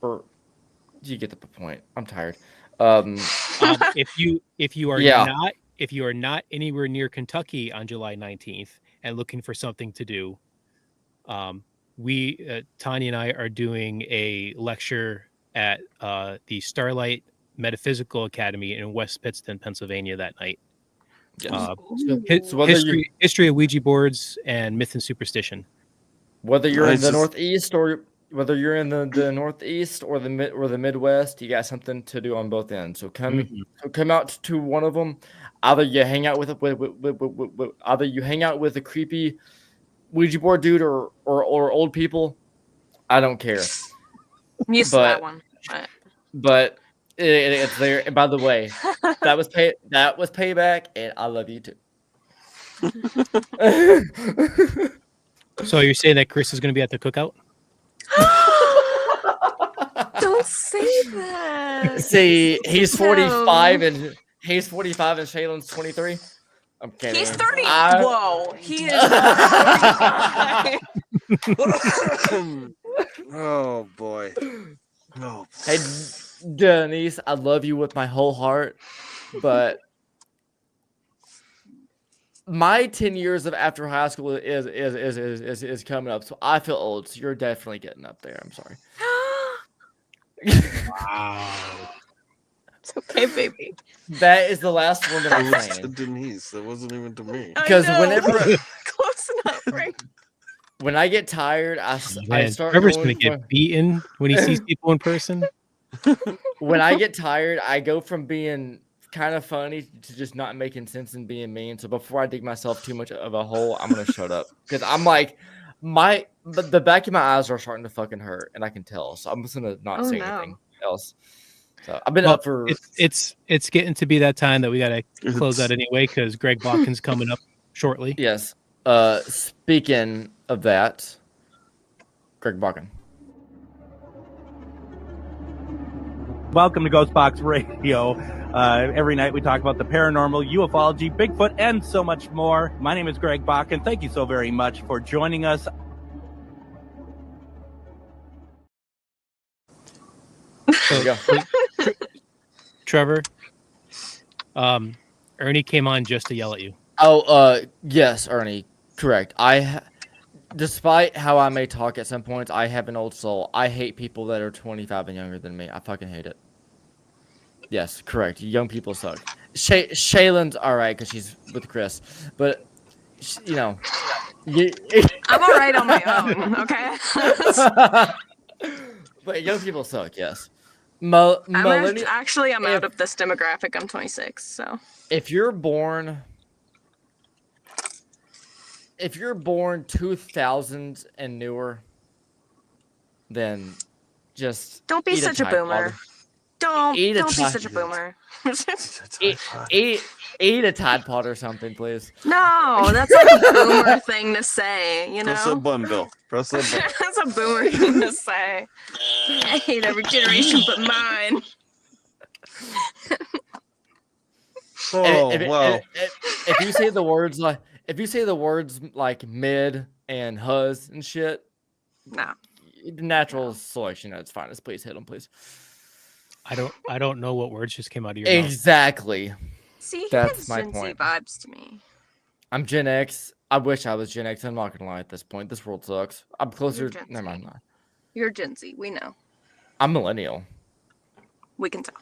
Or you get the point. I'm tired. If you are Yeah. not anywhere near Kentucky on July 19th and looking for something to do, we Tanya and I are doing a lecture at the Starlight Metaphysical Academy in West Pittston, Pennsylvania that night. Yes. His, whether you history of Ouija boards and myth and superstition. whether you're in Nice. the Northeast or whether you're in the Northeast or the Midwest, you got something to do on both ends. So come out to one of them. Either you hang out with either you hang out with a creepy Ouija board dude or old people. I don't care. I'm used to But- that one. But it's there. And by the way, that was payback, and I love you too. So you're saying that Chris is going to be at the cookout? Don't say that. See, he's No. 45 and Shaylin's 23. I'm kidding. He's 30. I- Whoa. He is. Oh boy. Oh. Hey, Denise, I love you with my whole heart, but my 10 years of after high school is coming up, so I feel old. So you're definitely getting up there. I'm sorry. Wow. It's okay, baby. That is the last one that It I'm was to saying. Denise. That wasn't even to me. I 'Cause know. whenever- Close enough, right? When I get tired, I Man, start Trevor's going going to get beaten when he sees people in person. when I get tired, I go from being kind of funny to just not making sense and being mean. So before I dig myself too much of a hole, I'm gonna shut up because I'm like the back of my eyes are starting to fucking hurt, and I can tell. So I'm just gonna not Oh, say no. anything else. So I've been Well, up for it's getting to be that time that we got to close out anyway because Greg Balkin's coming up shortly. yes. Speaking of that, Greg Balkin. Welcome to Ghost Box Radio. Every night we talk about the paranormal, ufology, Bigfoot, and so much more. My name is Greg Bakken. Thank you so very much for joining us. There you go. Trevor, Ernie came on just to yell at you. Oh, yes, Ernie, correct. Despite how I may talk at some points, I have an old soul. I hate people that are 25 and younger than me. I fucking hate it. Yes, correct. Young people suck. Shaylin's all right because she's with Chris, but you know, I'm all right on my own, okay? but young people suck. Yes. I'm out of this demographic. I'm 26, so. If you're born 2000 and newer, then just Don't be eat such a Tide boomer. Pod. Don't Eat a be Tide- such a boomer. Eat a Tide Pod or something, please. No, that's like a boomer thing to say, you Press that know? button, Bill. Press that button. That's a boomer thing to say. I hate every generation but mine. Oh, wow. If you say the words like mid and huz and shit, No. natural selection at its finest. Please hit them, please. I don't know what words just came out of your mouth. Exactly. See, he That's gives my Gen Z point. vibes to me. I'm Gen X. I wish I was Gen X. I'm not gonna lie at this point. This world sucks. I'm closer. Gen Never Z. mind. You're Gen Z, we know. I'm millennial. We can tell.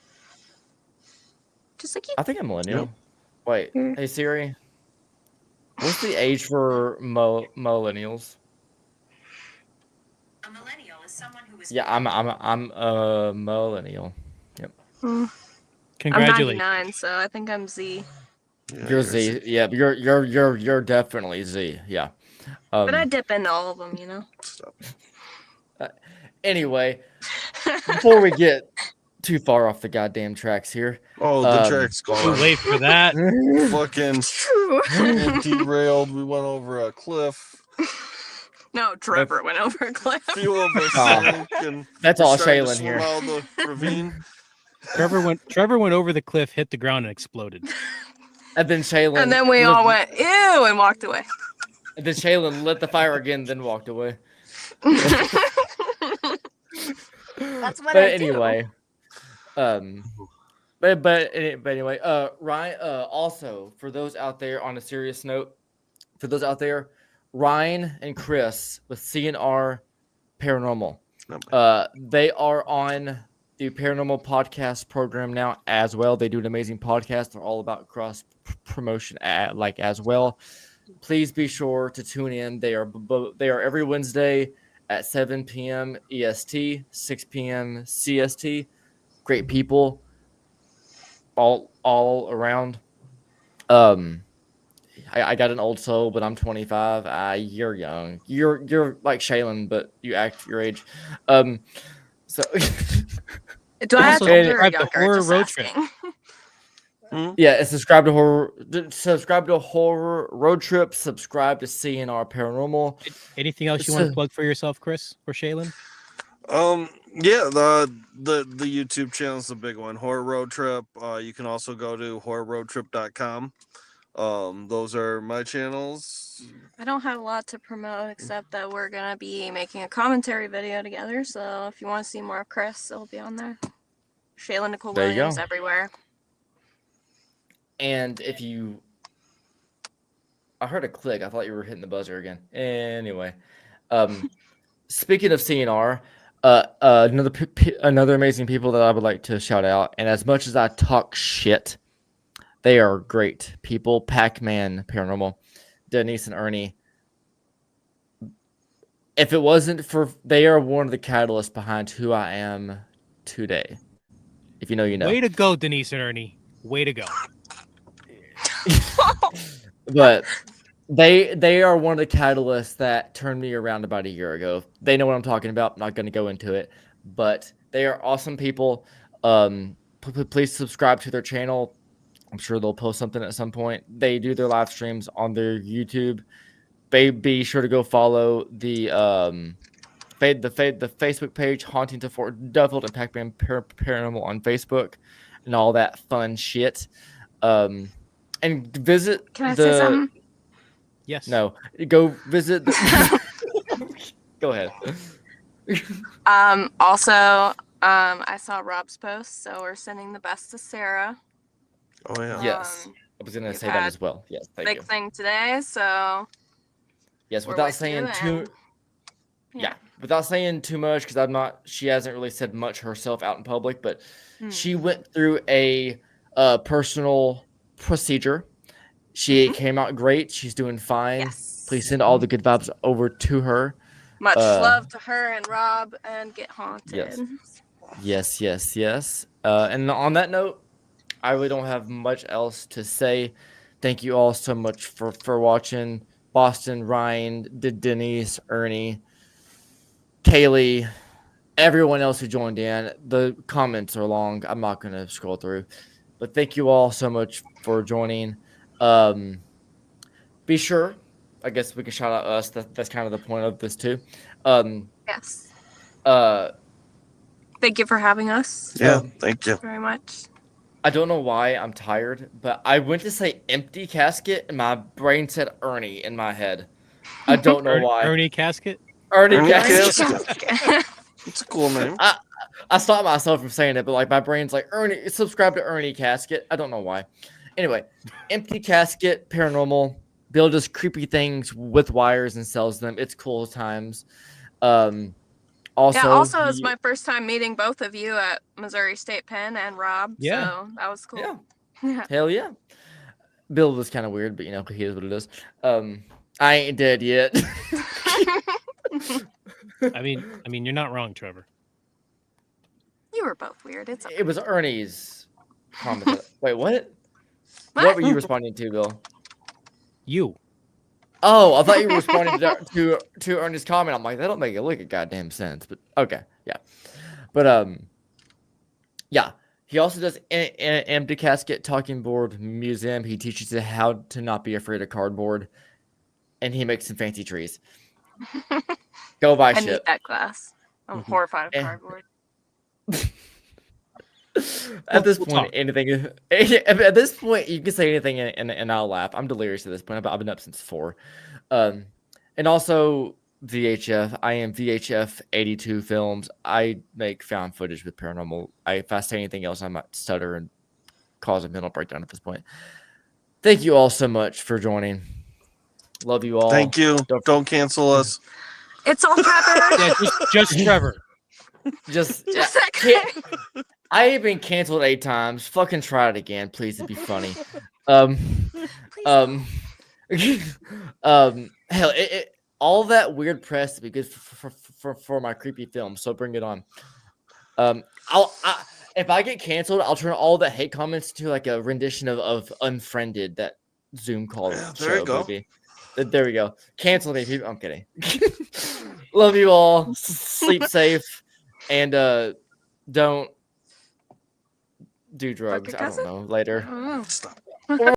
Just like you. I think I'm millennial. Wait, Mm. hey Siri, what's the age for millennials? A millennial is someone who is Yeah, I'm a millennial. Yep. I'm Congratulations. 99, so I think I'm Z. Yeah, You're Z. Yeah, you're definitely Z. Yeah. But I dip into all of them, you know. Stop. Anyway, before we get too far off the goddamn tracks here, Oh, the track's Too gone. late for that. Fucking True. derailed. We went over a cliff. No, Trevor went over a cliff. A few of us Aw. sank, and That's we're all starting to Shaylin swim here. out of the ravine. Trevor went over the cliff, hit the ground, and exploded. And then Shaylin. And then we all went, ew, and walked away. And then Shaylin lit the fire again, then walked away. That's what But I anyway, but anyway, Ryan. Also, for those out there, on a serious note, for those out there, Ryan and Chris with CNR Paranormal. They are on the Paranormal Podcast program now as well. They do an amazing podcast. They're all about cross promotion, as well. Please be sure to tune in. They are every Wednesday at 7 p.m. EST, 6 p.m. CST. Great people, all around. I got an old soul, but I'm 25. You're young. You're like Shaylin, but you act your age. So Do I have Also, to older or subscribe to younger? Horror Just Road Trip. asking. yeah, subscribe to Horror Road Trip. Subscribe to CNR Paranormal. Anything else you want to plug for yourself, Chris or Shaylin? Yeah, the YouTube channel is a big one. Horror Road Trip. You can also go to horrorroadtrip.com. Those are my channels. I don't have a lot to promote except that we're gonna be making a commentary video together. So if you want to see more of Chris, it'll be on there. Shayla Nicole There you Williams go. everywhere. And if you, I heard a click. I thought you were hitting the buzzer again. Anyway, speaking of CNR, another amazing people that I would like to shout out. And as much as I talk shit, they are great people. Pac-Man Paranormal, Denise and Ernie. If it wasn't for, they are one of the catalysts behind who I am today. If you know, you know. Way to go, Denise and Ernie. Way to go. But they are one of the catalysts that turned me around about a year ago. They know what I'm talking about. I'm not going to go into it, but they are awesome people. Please subscribe to their channel. I'm sure they'll post something at some point. They do their live streams on their YouTube. Be sure to go follow the Facebook page, Haunting to Fort Duffield and Pac-Man Paranormal on Facebook, and all that fun shit. And visit. Can I say something? Yes. No, go visit. Go ahead. Also, I saw Rob's post, so we're sending the best to Sarah. Oh yeah. Yes, I was gonna say that as well. Yes, thank Big you. thing today, so Yes, we're without with saying you too. and- Yeah, without saying too much, because I'm not. She hasn't really said much herself out in public, but she went through a personal procedure. She came out great. She's doing fine. Yes. Please send all the good vibes over to her. Much love to her and Rob, and get haunted. Yes. And on that note, I really don't have much else to say. Thank you all so much for watching. Boston, Ryan, Denise, Ernie, Kaylee, everyone else who joined in. The comments are long. I'm not going to scroll through. But thank you all so much for joining. Be sure, I guess we can shout out us. That's kind of the point of this too. Yes. Uh, Thank you for having us Yeah, thank you. very much. I don't know why I'm tired, but I went to say empty casket and my brain said Ernie in my head. I don't know why. Ernie Casket? Ernie Ernie casket. Casket. It's a cool name. I stopped myself from saying it, but like my brain's like Ernie, subscribe to Ernie Casket. I don't know why. Anyway, empty casket paranormal builds creepy things with wires and sells them. It's cool times. Also, Yeah, also it's he- my first time meeting both of you at Missouri State Penn and Rob, Yeah. so that was cool. yeah, Yeah. hell yeah. Bill was kind of weird, but he is what it is. I ain't dead yet. I mean, you're not wrong, Trevor. You were both weird. It's okay. It was Ernie's comment. Wait, what? What? What were you responding to, Bill? You. Oh, I thought you were responding to Ernie's comment. I'm like, that don't make it look a goddamn sense. But okay, yeah. But yeah. He also does an empty casket talking board museum. He teaches you how to not be afraid of cardboard, and he makes some fancy trees. Go buy I need shit. that class. I'm Mhm. horrified of Eh. cardboard. At this We'll point, talk. anything. At this point, you can say anything, and I'll laugh. I'm delirious at this point. I've been up since 4. And also VHF. I am VHF 82 films. I make found footage with paranormal. If I say anything else, I might stutter and cause a mental breakdown at this point. Thank you all so much for joining. Love you all. Thank you. Don't cancel us. It's all Trevor. Yeah, just Trevor. Just that can't- guy. I have been canceled 8 times. Fucking try it again, please. It'd be funny. Hell, all that weird press to be good for my creepy film. So bring it on. If I get canceled, I'll turn all the hate comments to like a rendition of Unfriended, that Zoom call Yeah, show there you go. movie. There we go. Cancel me, people. I'm kidding. Love you all. Sleep safe, and don't do drugs. your I don't cousin? know. Later. Mm. Stop.